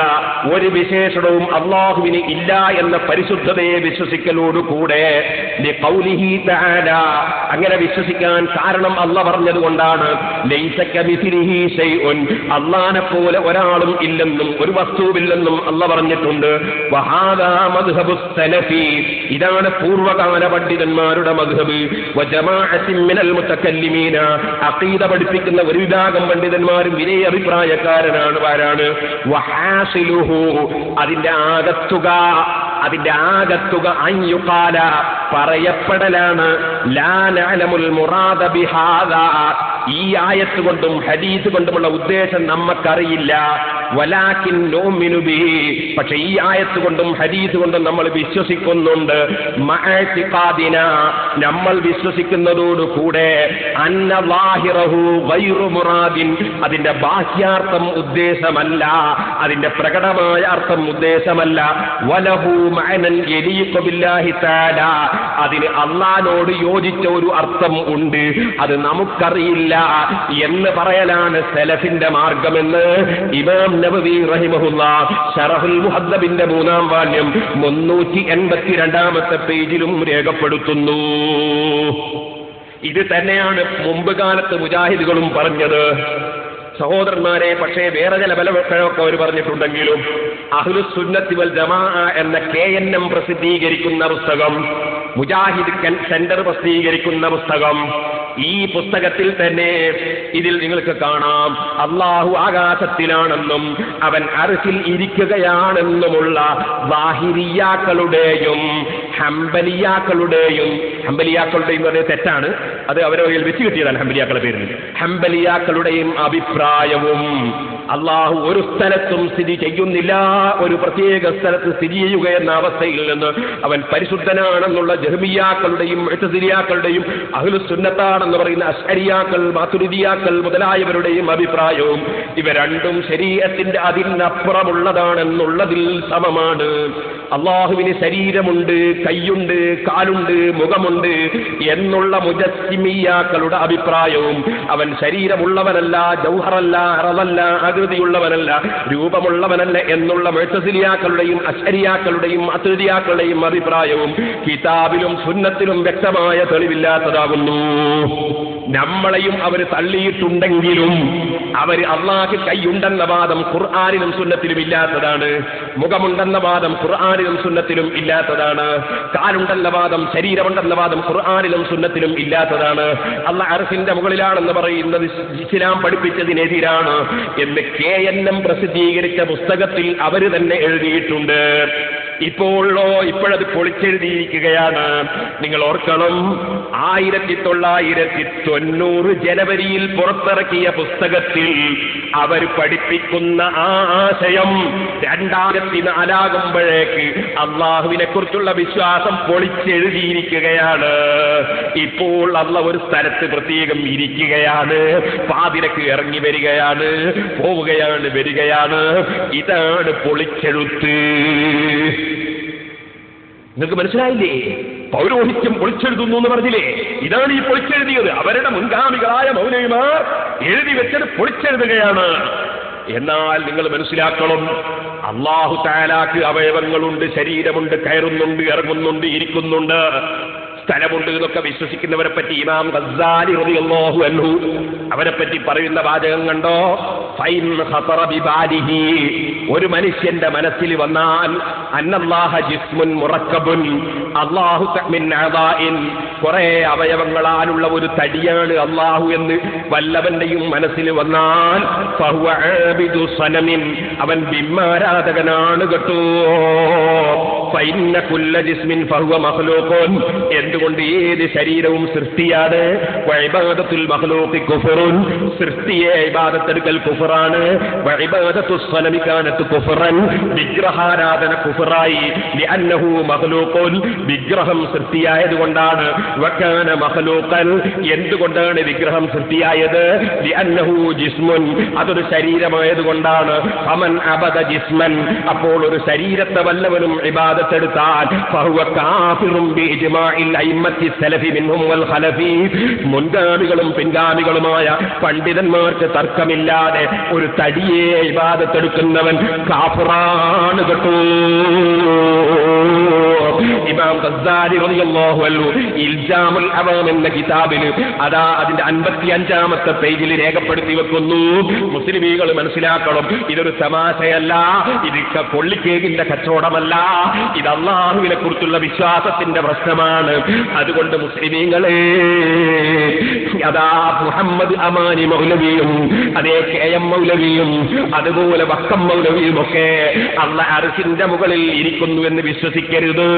Speaker 1: ഒരു വിശേഷണവും അല്ലാഹുവിന് ഇല്ല എന്ന പരിശുദ്ധതയെ വിശ്വസിക്കലോടുകൂടെ ലിഖൗലിഹി തആല, അങ്ങനെ വിശ്വസിക്കാൻ കാരണം അല്ലാഹ് പറഞ്ഞതുകൊണ്ടാണ്. ലൈസ കമിസ്ലിഹി ശൈഉൻ, അല്ലാഹനെ പോലെ ഒരാളും ഇല്ലെന്നും ഒരു വസ്തുവില്ലെന്നും അല്ലാഹ് പറഞ്ഞിട്ടുണ്ട്. വഹാദാ മദ്ഹബുസ് സലഫി, ഇതാണ് പൂർവകാല പണ്ഡിതന്മാരുടെ മദ്ഹബ്. വജമാഅത്തിൻ മിനൽ മുതകല്ലിമീന, അഖീദ പഠിപ്പിക്കുന്ന ഒരു വിഭാഗം പണ്ഡിതന്മാരും ഇതേ അഭിപ്രായക്കാരനാണ്. ആരാണ്? വഹാസിലുഹു, അതിന്റെ ആകത്തുക അൻയുഖാല, പറയപ്പെടലാണ്. ലാ നഅലമുൽ മുറാദ ബിഹാദാ, ഈ ആയത്ത് കൊണ്ടും ഹദീസ് കൊണ്ടുമുള്ള ഉദ്ദേശം നമുക്കറിയില്ല. വലാകിൻ നുഅ്മിനു ബിഹി, പക്ഷേ ഈ ആയത്ത് കൊണ്ടും ഹദീസ് കൊണ്ടും നമ്മൾ വിശ്വസിക്കുന്നുണ്ട്. മഅഇതിഖാദിന, നമ്മൾ വിശ്വസിക്കുന്നതോടുകൂടെ അന്ന ളാഹിറഹു ഗൈറു മുറാദിൻ, അതിന്റെ ബാഹ്യാർത്ഥം ഉദ്ദേശമല്ല, അതിന്റെ പ്രകടമായ അർത്ഥം ഉദ്ദേശമല്ല. വലഹു മഅനൻ യലീഖു ബില്ലാഹി തആല, അതിന് അല്ലാഹുവോട് യോജിച്ച ഒരു അർത്ഥം ഉണ്ട്, അത് നമുക്കറിയില്ല എന്ന് പറയലാണ് സലഫിന്റെ മാർഗമെന്ന് ഇമാം നബവി റഹിമഹുല്ലാഹ് ശറഹുൽ മുഹദ്ദബിന്റെ 3-ാം വാല്യം 382-ാമത്തെ പേജിലും രേഖപ്പെടുത്തുന്നു. ഇത് തന്നെയാണ് മുമ്പ് കാലത്ത് മുജാഹിദുകളും പറഞ്ഞത്. സഹോദരന്മാരെ, പക്ഷേ വേറെ ചില ബലമൊക്കെ അവർ പറഞ്ഞിട്ടുണ്ടെങ്കിലും അഹ്ലുസ് സുന്നത്തി വൽ ജമാഅ എന്ന KNM പ്രസിദ്ധീകരിക്കുന്ന പുസ്തകം, മുജാഹിദ് സെന്റർ പ്രസിദ്ധീകരിക്കുന്ന പുസ്തകം, ഈ പുസ്തകത്തിൽ തന്നെ ഇതിൽ നിങ്ങൾക്ക് കാണാം അല്ലാഹു ആകാശത്തിലാണെന്നും അവൻ അർശിൽ ഇരിക്കുകയാണെന്നുമുള്ള ളാഹിരിയാക്കളുടെയും ഹംബലിയാക്കളുടെയും പറഞ്ഞത് തെറ്റാണ്, അത് അവരെ വെച്ച് കിട്ടിയതാണ് ഹംബലിയാക്കളുടെ പേരിൽ. ഹംബലിയാക്കളുടെയും അഭിപ്രായവും അല്ലാഹു ഒരു സ്ഥലത്തും സ്ഥിതി ചെയ്യുന്നില്ല, ഒരു പ്രത്യേക സ്ഥലത്ത് സ്ഥിതി ചെയ്യുക എന്ന അവസ്ഥയിൽ നിന്ന് അവൻ പരിശുദ്ധനാണെന്നുള്ള ജഹ്മിയാക്കളുടെയും മുഅ്തസിലിയാക്കളുടെയും അഹ്ലുസ് സുന്നത്താണെന്ന് പറയുന്ന അശ്അരിയാക്കൾ, മാതുരിദിയാക്കൾ മുതലായവരുടെയും അഭിപ്രായവും ഇവ രണ്ടും ശരീഅത്തിന്റെ അതിനപ്പുറമുള്ളതാണെന്നുള്ളതിൽ സമമാണ്. അല്ലാഹുവിന് ശരീരമുണ്ട്, കൈയുണ്ട്, കാലുണ്ട്, മുഖമുണ്ട് എന്നുള്ള മുജസ്സിമിയാക്കളുടെ അഭിപ്രായവും അവൻ ശരീരമുള്ളവനല്ല, ജൗഹറല്ല, അറദല്ല, ആകൃതിയുള്ളവനല്ല, രൂപമുള്ളവനല്ല എന്നുള്ള മുഅ്തസിലിയാക്കളുടെയും അശ്അരിയാക്കളുടെയും മാതുരിദിയാക്കളുടെയും അഭിപ്രായവും കിതാബിലും സുന്നത്തിലും വ്യക്തമായ തെളിവില്ലാത്തതാകുന്നു. നമ്മളെയും അവർ തള്ളിയിട്ടുണ്ടെങ്കിലും അവർ അല്ലാഹു കൈയുണ്ടെന്ന വാദം ഖുർആനിലും സുന്നത്തിലും ഇല്ലാത്തതാണ്, മുഖമുണ്ടെന്ന വാദം ഖുർആനിലും സുന്നത്തിലും ഇല്ലാത്തതാണ്, കാലുണ്ടെന്ന വാദം, ശരീരമുണ്ടെന്ന വാദം ഖുർആനിലും സുന്നത്തിലും ഇല്ലാത്തതാണ്. അല്ലാഹു അർശിന്റെ മുകളിലാണെന്ന് പറയുന്നത് ഇസ്ലാം പഠിപ്പിച്ചതിനെതിരാണ് എന്ന് KNM പ്രസിദ്ധീകരിച്ച പുസ്തകത്തിൽ അവർ തന്നെ എഴുതിയിട്ടുണ്ട്. ഇപ്പോഴത് പൊളിച്ചെഴുതിയിരിക്കുകയാണ്. നിങ്ങൾ ഓർക്കണം, 1990 ജനുവരിയിൽ പുറത്തിറക്കിയ പുസ്തകത്തിൽ അവർ പഠിപ്പിക്കുന്ന ആ ആശയം 2004 ആകുമ്പോഴേക്ക് അല്ലാഹുവിനെ കുറിച്ചുള്ള വിശ്വാസം പൊളിച്ചെഴുതിയിരിക്കുകയാണ്. ഇപ്പോൾ അല്ലാഹു ഒരു സ്ഥലത്ത് പ്രത്യേകം ഇരിക്കുകയാണ്, പാതിരക്ക് ഇറങ്ങി വരികയാണ്, പോവുകയാണ്, വരികയാണ്. ഇതാണ് പൊളിച്ചെഴുത്ത്. നിങ്ങൾക്ക് മനസ്സിലായില്ലേ? പൗരോഹിത്യം പൊളിച്ചെഴുതുന്നു എന്ന് പറഞ്ഞില്ലേ? ഇതാണ് ഈ പൊളിച്ചെഴുതിയത്. അവരുടെ മുൻഗാമികളായ മൗലവിമാർ എഴുതി വെച്ചത് പൊളിച്ചെഴുതുകയാണ്. എന്നാൽ നിങ്ങൾ മനസ്സിലാക്കണം, അല്ലാഹു തആലാക്ക് അവയവങ്ങളുണ്ട്, ശരീരമുണ്ട്, കയറുന്നുണ്ട്, ഇറങ്ങുന്നുണ്ട്, ഇരിക്കുന്നുണ്ട്, സ്ഥലമുണ്ട് എന്നൊക്കെ വിശ്വസിക്കുന്നവരെ പറ്റി ഇമാം ഗസ്സാലി റളിയല്ലാഹു അൻഹു അവരെ പറ്റി പറയുന്ന വാചകം കണ്ടോ? ഫൈൻ ഖതറ ബിബാലിഹി, ഒരു മനുഷ്യന്റെ മനസ്സിൽ വന്നാൽ അന്നല്ലാഹ ജിസ്മുൻ മുറക്കബുൻ, അല്ലാഹു മിൻ അദാഇൻ, കുറെ അവയവങ്ങളാലുള്ള ഒരു തടിയാണ് അല്ലാഹു എന്ന് വല്ലവന്റെയും മനസ്സിൽ വന്നാൽ ഫഹുവ ആബിദു സനമിൻ, അവൻ ബിംബാരാധകനാണ് കേട്ടോ. ഫഇന്ന കുല്ല ജിസ്മിൻ ഫഹുവ മഖ്ലൂഖുൻ, എന്തുകൊണ്ട് ഏത് ശരീരവും സൃഷ്ടിയാണ്. വഇബാദത്തുൽ മഖ്ലൂഖി കുഫ്റുൻ, സൃഷ്ടിയെ ഇബാദത്തെടുക്കൽ കുഫറാണ്. വഇബാദത്തു സ്വനമി കാനത്ത് കുഫറൻ, വിഗ്രഹാരാധന കുഫറായി. ലിഅന്നഹു മഖ്ലൂഖുൻ, വിഗ്രഹം സൃഷ്ടിയായതുകൊണ്ടാണ്. വകാന മഖ്ലൂഖൻ, എന്തുകൊണ്ടാണ് വിഗ്രഹം സൃഷ്ടിയായത്. ലിഅന്നഹു ജിസ്മുൻ, അതൊരു ശരീരമായതുകൊണ്ടാണ്. ഫമൻ അബദ ജിസ്മൻ, അപ്പോൾ ഒരു ശരീരത്തെ വല്ലവനും ഇബാദത്തെടുത്താൽ ഫഹുവ കാഫിറുൻ ബിഇജ്മാഇൽ അയിമ്മത്തി സലഫി മിൻഹും വൽ ഖലഫി, മുൻഗാമികളും പിൻഗാമികളുമായ പണ്ഡിതന്മാർക്ക് തർക്കമില്ലാതെ ഒരു തടിയെ ഇബാദത്തെടുക്കുന്നവൻ കാഫിറാണ് കേട്ടോ. ഇമാം ഗസ്സാലി റളിയല്ലാഹു അൻഹു ഇൽജാമുൽ അവാം എന്ന കിതാബിൽ അതാ അതിന്റെ 55-ാമത്തെ പേജിൽ രേഖപ്പെടുത്തി വെക്കുന്നു. മുസ്ലിമീകൾ മനസ്സിലാക്കണം, ഇതൊരു തമാശയല്ല, ഇത് കൊള്ളിക്കേകിന്റെ കച്ചവടമല്ല, ഇത് അല്ലാഹുവിനെ കുറിച്ചുള്ള വിശ്വാസത്തിന്റെ പ്രശ്നമാണ്. അതുകൊണ്ട് മുസ്ലിമീങ്ങളെ, അതാ മുഹമ്മദ് അമാനി മൗലവിയും അതേ KM മൗലവിയും അതുപോലെ വക്കം മൗലവിയും ഒക്കെ അല്ലാഹ് അർശിന്റെ മുകളിൽ ഇരിക്കുന്നു എന്ന് വിശ്വസിക്കരുത്.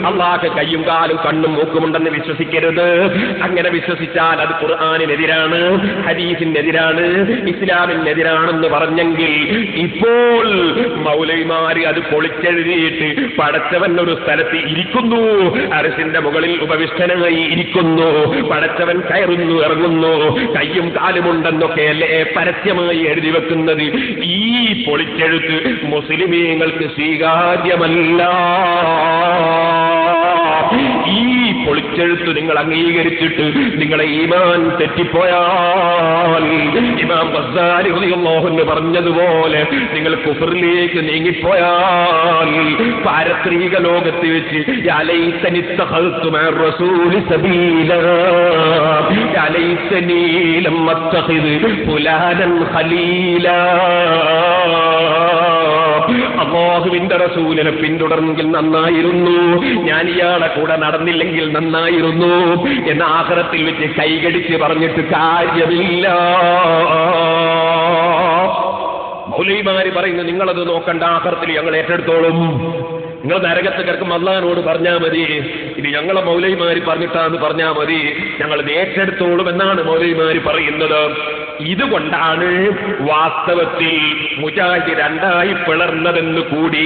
Speaker 1: അല്ലാഹ് കയ്യും കാലും കണ്ണും മൂക്കുമുണ്ടെന്ന് വിശ്വസിക്കരുത്. അങ്ങനെ വിശ്വസിച്ചാൽ അത് ഖുർആനിനെതിരാണ്, ഹദീസിനെതിരാണ്, ഇസ്ലാമിനെതിരാണെന്ന് പറഞ്ഞെങ്കിൽ ഇപ്പോൾ മൗലവിമാര് അത് പൊളിച്ചെഴുതിയിട്ട് പടച്ചവൻ ഒരു സ്ഥലത്ത് ഇരിക്കുന്നു, അർശിന്റെ മുകളിൽ ഉപവിഷ്ടനായി ഇരിക്കുന്നു, പടച്ചവൻ കയറുന്നു ഇറങ്ങുന്നു, കയ്യും കാലുമുണ്ടെന്നൊക്കെയല്ലേ പരസ്യമായി എഴുതി വെക്കുന്നത്. ഈ പൊളിച്ചെഴുത്ത് മുസ്ലിമീങ്ങൾക്ക് സ്വീകാര്യമല്ല. ഈ പൊളിച്ചെഴുത്ത് നിങ്ങൾ അംഗീകരിച്ചിട്ട് നിങ്ങളെ ഈമാൻ തെറ്റിപ്പോയാൽ ഇമാം ഗസ്സാലി റളിയല്ലാഹു അൻഹു പറഞ്ഞതുപോലെ നിങ്ങൾ കുഫറിലേക്ക് നീങ്ങിപ്പോയാൽ പാരത്രിക ലോകത്ത് വെച്ച് യാ ലൈതനി ഇത്തഖൽതു മഅ റസൂലി സബീലാ, യാ ലൈതനി ലം അത്തഖിദ് ഫുലാനൻ ഖലീലാ, അല്ലാഹുവിന്റെ റസൂലിനെ പിന്തുടർന്നെങ്കിൽ നന്നായിരുന്നു, ഞാൻ ഇയാളെ കൂടെ നടന്നില്ലെങ്കിൽ നന്നായിരുന്നു എന്ന ആഖിറത്തിൽ വെച്ച് കൈകടിച്ച് പറഞ്ഞിട്ട് കാര്യമില്ല. മൗലവിമാര് പറയുന്നു, നിങ്ങളത് നോക്കണ്ട, ആഖിറത്തിൽ ഞങ്ങൾ ഏറ്റെടുത്തോളും, നിങ്ങൾ നരകത്ത് കിടക്കും അല്ലാഹുവിനോട് പറഞ്ഞാൽ മതി, ഇത് ഞങ്ങളെ മൗലവിമാര് പറഞ്ഞിട്ടാന്ന് പറഞ്ഞാൽ മതി, ഞങ്ങൾ ഏറ്റെടുത്തോളും എന്നാണ് മൗലവിമാര് പറയുന്നത്. ഇതുകൊണ്ടാണ് വാസ്തവത്തിൽ മുജാഹിദ് രണ്ടായി പിളർന്നതെന്ന് കൂടി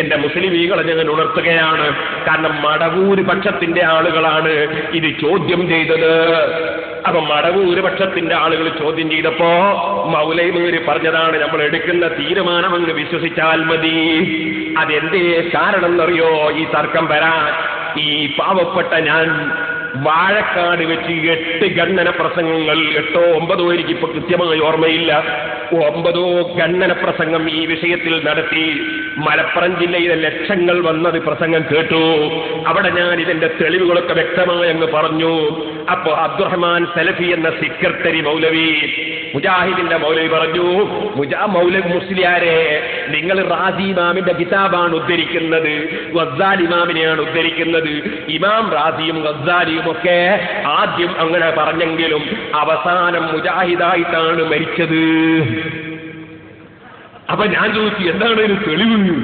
Speaker 1: എന്റെ മുസ്ലിമീകളെ ഞാൻ ഉണർത്തുകയാണ്. കാരണം മടവൂര് പക്ഷത്തിന്റെ ആളുകളാണ് ഇത് ചോദ്യം ചെയ്തത്. അപ്പൊ മടവൂര് പക്ഷത്തിന്റെ ആളുകൾ ചോദ്യം ചെയ്തപ്പോ മൗലവിമാര് പറഞ്ഞതാണ്, നമ്മൾ എടുക്കുന്ന തീരുമാനം അങ്ങ് വിശ്വസിച്ചാൽ മതി. അതെന്തേ കാരണം എന്നറിയോ ഈ തർക്കം വരാൻ? ഈ പാവപ്പെട്ട ഞാൻ വാഴക്കാട് വെച്ച് 8 ഖണ്ഡന പ്രസംഗങ്ങൾ, 8ഓ 9ഓ എനിക്കിപ്പോ കൃത്യമായി ഓർമ്മയില്ല, 9ഓ ഖണ്ഡന പ്രസംഗം ഈ വിഷയത്തിൽ നടത്തി. മലപ്പുറം ജില്ലയിലെ ലക്ഷങ്ങൾ വന്നത് പ്രസംഗം കേട്ടു. അവിടെ ഞാൻ ഇതിന്റെ തെളിവുകളൊക്കെ വ്യക്തമായി അങ്ങ് പറഞ്ഞു. അപ്പോ അബ്ദുറഹ്മാൻ സലഫി എന്ന സെക്രട്ടറി മൗലവി, മുജാഹിദിന്റെ മൗലവി പറഞ്ഞു, മൗലവി മുസ്ലിയാരെ, നിങ്ങൾ റാസി ഇമാമിന്റെ കിതാബാണ് ഉദ്ധരിക്കുന്നത്, ഗസ്സാലി ഇമാമിനെയാണ് ഉദ്ധരിക്കുന്നത്. ഇമാം റാസിയും ഗസ്സാലിയും ഒക്കെ ആദ്യം അങ്ങനെ പറഞ്ഞെങ്കിലും അവസാനം മുജാഹിദായിട്ടാണ് മരിച്ചത്. അപ്പൊ ഞാൻ ചോദിച്ചു, എന്താണ് ഒരു തെളിവ്?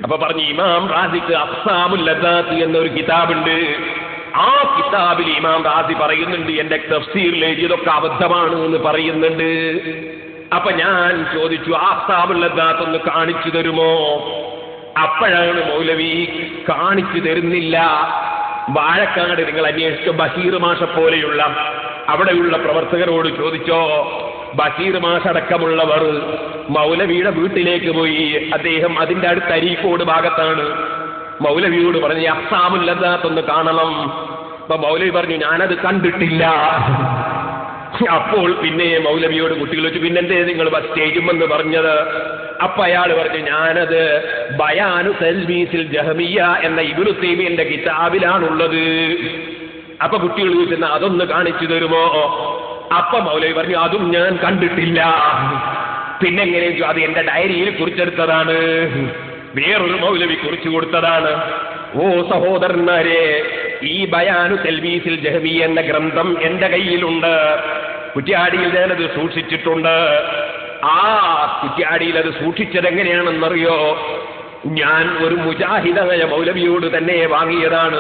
Speaker 1: അപ്പൊ പറഞ്ഞു, ഇമാം റാസിക്ക് അഖ്സാമുൽ ലദാത്ത് എന്നൊരു കിതാബുണ്ട്. ആ കിതാബിൽ ഇമാം റാസി പറയുന്നുണ്ട്, എന്റെ തഫ്സീറിൽ എഴുതിയതൊക്കെ അബദ്ധമാണ് എന്ന് പറയുന്നുണ്ട്. അപ്പൊ ഞാൻ ചോദിച്ചു, ആ അഖ്സാമുൽ ലദാത്ത് ഒന്ന് കാണിച്ചു തരുമോ? അപ്പോഴാണ് മൗലവി കാണിച്ചു തരുന്നില്ല. വാഴക്കാട് നിങ്ങൾ അന്വേഷിച്ച ബഷീർ മാഷ പോലെയുള്ള അവിടെയുള്ള പ്രവർത്തകരോട് ചോദിച്ചോ. ബഷീർ മാഷടക്കമുള്ളവർ മൗലവിയുടെ വീട്ടിലേക്ക് പോയി. അദ്ദേഹം അതിന്റെ അടുത്ത് അരീക്കോട് ഭാഗത്താണ്. മൗലവിയോട് പറഞ്ഞു, അഖ്സാമുൽ ലദാത്ത് ഒന്ന് കാണണം. അപ്പൊ മൗലവി പറഞ്ഞു, ഞാനത് കണ്ടിട്ടില്ല. അപ്പോൾ പിന്നെ മൗലവിയോട് കുട്ടികൾ വെച്ചു, പിന്നെന്തേ നിങ്ങൾ സ്റ്റേജുമെന്ന് പറഞ്ഞത്? അപ്പൊ അയാൾ പറഞ്ഞു, ഞാനത് ബയാനു തൽബീസിൽ ജഹമിയ്യ എന്ന ഇബ്നു തൈമിയ്യന്റെ കിതാബിലാണുള്ളത്. അപ്പൊ കുട്ടികൾ ചോദിച്ചെന്ന അതൊന്ന് കാണിച്ചു തരുമോ? അപ്പൊ മൗലവി പറഞ്ഞു, അതും ഞാൻ കണ്ടിട്ടില്ല. പിന്നെ എങ്ങനെയും അത് എന്റെ ഡയറിയിൽ കുറിച്ചെടുത്തതാണ്, വേറൊരു മൗലവി കുറിച്ചു കൊടുത്തതാണ്. ഓ സഹോദരന്മാരെ, ഈ ബയാനു തൽബീസിൽ ജഹ്മി എന്ന ഗ്രന്ഥം എന്റെ കയ്യിലുണ്ട്. കുറ്റ്യാടിയിൽ ഞാനത് സൂക്ഷിച്ചിട്ടുണ്ട്. ആ കുറ്റ്യാടിയിൽ അത് സൂക്ഷിച്ചത് എങ്ങനെയാണെന്നറിയോ? ഞാൻ ഒരു മുജാഹിദായ മൗലവിയോട് തന്നെ വാങ്ങിയതാണ്.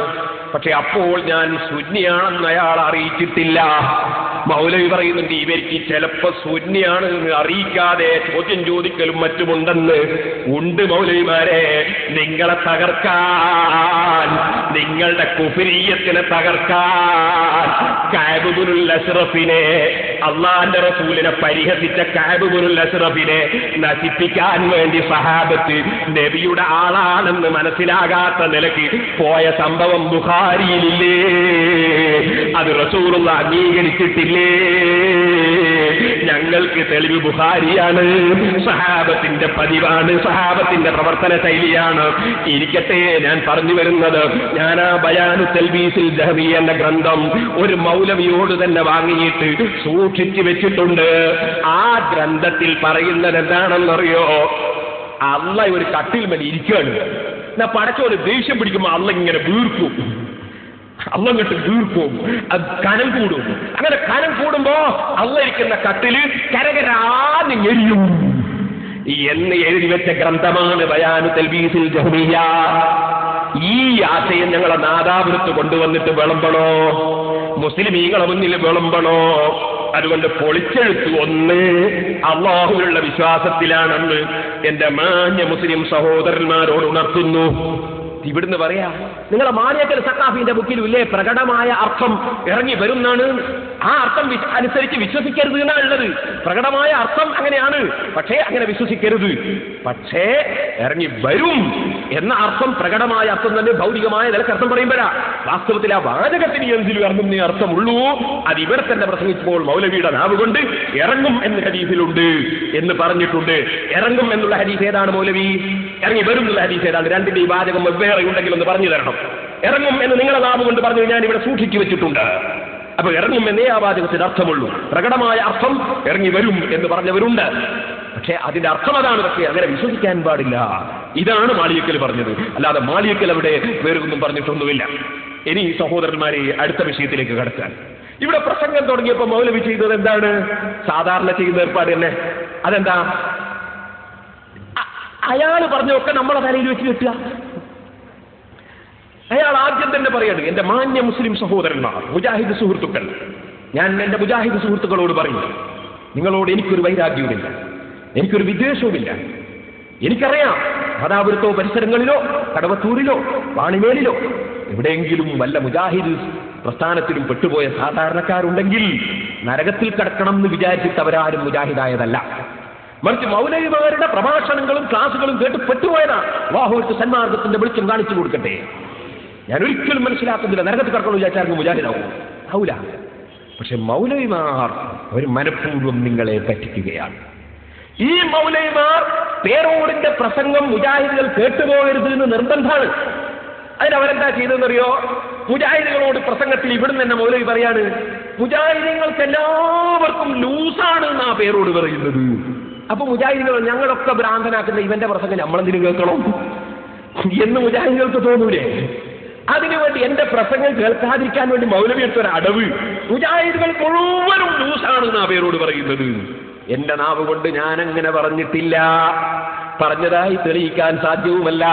Speaker 1: പക്ഷെ അപ്പോൾ ഞാൻ സുന്നിയാണെന്ന് അയാൾ അറിയിച്ചിട്ടില്ല. മൗലവി പറയുന്നുണ്ട് ഇവർക്ക് ചിലപ്പോ സുന്നിയാണെന്ന് അറിയിക്കാതെ ചോദ്യം ചോദിക്കലും മറ്റുമുണ്ടെന്ന്. ഉണ്ട് മൗലവിമാരെ, നിങ്ങളെ തകർക്കാൻ, നിങ്ങളുടെ കുഫ്രിയ്യത്തിനെ തകർക്കാൻ കഅബ് ഇബ്നുൽ അശ്റഫിനെ, അള്ളാന്റെ റസൂലിനെ പരിഹസിച്ച കഅബ് ഇബ്നുൽ അശ്റഫിനെ നശിപ്പിക്കാൻ വേണ്ടി സഹാബത്ത് നബിയുടെ ആളാണെന്ന് മനസ്സിലാകാത്ത നിലയ്ക്ക് പോയ സംഭവം ബുഖാരിയിലില്ലേ? അത് റസൂലുള്ള അംഗീകരിച്ചിട്ടില്ലേ? ഞങ്ങൾക്ക് തെളിവ് ബുഖാരിയാണ്, സഹാബത്തിന്റെ പതിവാണ്, സഹാബത്തിന്റെ പ്രവർത്തന ശൈലിയാണ്. ഇരിക്കട്ടെ, ഞാൻ പറഞ്ഞു വരുന്നത്, ഞാൻ ആ ബയാനു തൽബീസിൽ ജഹ്മി എന്ന ഗ്രന്ഥം ഒരു മൗലവിയോട് തന്നെ വാങ്ങിയിട്ട് സൂക്ഷിച്ചു വെച്ചിട്ടുണ്ട്. ആ ഗ്രന്ഥത്തിൽ പറയുന്നത് എന്താണെന്നറിയോ? അള്ള ഒരു കട്ടിൽ മേൽ ഇരിക്കുകയാണ്. എന്നാ പടച്ചോന് ദേഷ്യം പിടിക്കുമ്പോ അള്ള ഇങ്ങനെ വീർക്കും, അള്ളങ്ങട്ട് വീർക്കും, അത് കനം കൂടും. അങ്ങനെ കനം കൂടുമ്പോ അള്ള ഇരിക്കുന്ന കട്ടില് കരകരാന്ന് എരിയും എന്ന് എഴുതി വെച്ച ഗ്രന്ഥമാണ് ബയാനു തൽബീസിൽ ജഹ്മിയ്യ. ഈ ആശയം ഞങ്ങളെ നാദാപുരത്ത് കൊണ്ടുവന്നിട്ട് വിളമ്പണോ? മുസ്ലിമീങ്ങളെ മുന്നിൽ വിളമ്പണോ? അതുകൊണ്ട് പൊളിച്ചെഴുത്തു ഒന്ന് അള്ളാഹുവിലുള്ള വിശ്വാസത്തിലാണെന്ന് എന്റെ മാന്യ മുസ്ലിം സഹോദരന്മാരോട് ഉണർത്തുന്നു. ഇവിടുന്ന് പറയാ, നിങ്ങളെ മാനിയക്കൽ സഖാഫിന്റെ ബുക്കിലും ഇല്ലേ പ്രകടമായ അർത്ഥം ഇറങ്ങി വരുന്നാണ്. ആ അർത്ഥം അനുസരിച്ച് വിശ്വസിക്കരുത് എന്നാണ് ഉള്ളത്. പ്രകടമായ അർത്ഥം അങ്ങനെയാണ്, പക്ഷേ അങ്ങനെ വിശ്വസിക്കരുത്. പക്ഷേ ഇറങ്ങി വരും എന്ന അർത്ഥം പ്രകടമായ അർത്ഥം തന്നെ ഭൗതികമായ നിലക്ക് അർത്ഥം പറയുമ്പോഴാ. വാസ്തവത്തിൽ ആ വാചകത്തിന് എന്തിലും ഇറങ്ങുന്ന അർത്ഥമുള്ളൂ. അത് ഇവിടെ തന്നെ പ്രസംഗിച്ചപ്പോൾ മൗലവിയുടെ നാവ് കൊണ്ട് ഇറങ്ങും എന്ന് ഹദീസിലുണ്ട് എന്ന് പറഞ്ഞിട്ടുണ്ട്. ഇറങ്ങും എന്നുള്ള ഹദീസ് ഏതാണ് മൗലവി? ഇറങ്ങി വരും എന്നുള്ള ഹദീസ് ഏതാണ്? രണ്ടിന്റെ ഈ വാചകം വെവ്വേറെ ഉണ്ടെങ്കിൽ ഒന്ന് പറഞ്ഞു തരണം. ഇറങ്ങും എന്ന് നിങ്ങളെ നാവ് കൊണ്ട് പറഞ്ഞു ഞാൻ ഇവിടെ സൂക്ഷിച്ചു വെച്ചിട്ടുണ്ട്. അപ്പൊ ഇറങ്ങും എന്നേ ആ വാചകത്തിന് അർത്ഥമുള്ളൂ. പ്രകടമായ അർത്ഥം ഇറങ്ങി വരും എന്ന് പറഞ്ഞവരുണ്ട്. പക്ഷെ അതിന്റെ അർത്ഥം അതാണ്. പക്ഷേ അങ്ങനെ വിശ്വസിക്കാൻ പാടില്ല. ഇതാണ് മാളിയക്കൽ പറഞ്ഞത്. അല്ലാതെ മാളിയക്കൽ അവിടെ വേറെ ഒന്നും പറഞ്ഞിട്ടൊന്നുമില്ല. ഇനി സഹോദരന്മാരെ, അടുത്ത വിഷയത്തിലേക്ക് കടക്കാൻ, ഇവിടെ പ്രസംഗം തുടങ്ങിയപ്പോ മൗലവി ചെയ്തത് എന്താണ്? സാധാരണ ചെയ്യുന്ന ഏർപ്പാട് തന്നെ. അതെന്താ? അയാൾ പറഞ്ഞൊക്കെ നമ്മളെ തലയിൽ വെച്ച് കെട്ടുക. അയാൾ ആദ്യം തന്നെ പറയാണ്, എന്റെ മാന്യ മുസ്ലിം സഹോദരന്മാർ, മുജാഹിദ് സുഹൃത്തുക്കൾ, ഞാൻ എന്റെ മുജാഹിദ് സുഹൃത്തുക്കളോട് പറയും, നിങ്ങളോട് എനിക്കൊരു വൈരാഗ്യവുമില്ല, എനിക്കൊരു വിദ്വേഷവുമില്ല. എനിക്കറിയാം നാദാപുരത്തോ പരിസരങ്ങളിലോ കടവത്തൂരിലോ വാണിമേലിലോ എവിടെയെങ്കിലും വല്ല മുജാഹിദ് പ്രസ്ഥാനത്തിലും പെട്ടുപോയ സാധാരണക്കാരുണ്ടെങ്കിൽ നരകത്തിൽ കടക്കണം എന്ന് വിചാരിച്ചിട്ട് അവരാരും മുജാഹിദായതല്ല. മറിച്ച് മൗലവിമാരുടെ പ്രഭാഷണങ്ങളും ക്ലാസുകളും കേട്ട് പെട്ടുപോയതാണ്. അല്ലാഹുവിന്റെ സന്മാർഗത്തിന്റെ വെളിച്ചം കാണിച്ചു കൊടുക്കട്ടെ. ഞാൻ ഒരിക്കലും മനസ്സിലാക്കുന്നില്ല നരകത്തിൽ കടക്കണം വിചാരിച്ചാർക്കും മുജാഹിദാവും ആവൂല. പക്ഷെ മൗലവിമാർ അവർ മനഃപൂർവ്വം നിങ്ങളെ പറ്റിക്കുകയാണ്. ഈ മൗലവിമാർ പേരോടിന്റെ പ്രസംഗം മുജാഹിദുകൾ കേട്ടുപോകരുത് എന്ന് നിർബന്ധമാണ്. അതിനവരെന്താ ചെയ്തതെന്നറിയോ? മുജാഹിദുകളോട് പ്രസംഗത്തിൽ ഇവിടുന്ന് തന്നെ മൗലവി പറയാണ്, മുജാഹിദുകൾക്ക് എല്ലാവർക്കും ലൂസാണ് എന്നാ പേരോട് പറയുന്നത്. അപ്പൊ മുജാഹിദുകൾ ഞങ്ങളൊക്കെ ഭ്രാന്തനാക്കുന്ന ഇവന്റെ പ്രസംഗം നമ്മളെന്തിനും കേൾക്കണം എന്ന് മുജാഹിദുകൾക്ക് തോന്നൂലേ? അതിനുവേണ്ടി എന്റെ പ്രസംഗം കേൾക്കാതിരിക്കാൻ വേണ്ടി മൗലവി എടുത്തൊരു അടവ്, മുജാഹിദുകൾ മുഴുവനും ലൂസാണ് എന്നാ പേരോട് പറയുന്നത്. എന്റെ നാവ് കൊണ്ട് ഞാൻ അങ്ങനെ പറഞ്ഞിട്ടില്ല, പറഞ്ഞതായി തെളിയിക്കാൻ സാധ്യവുമല്ല.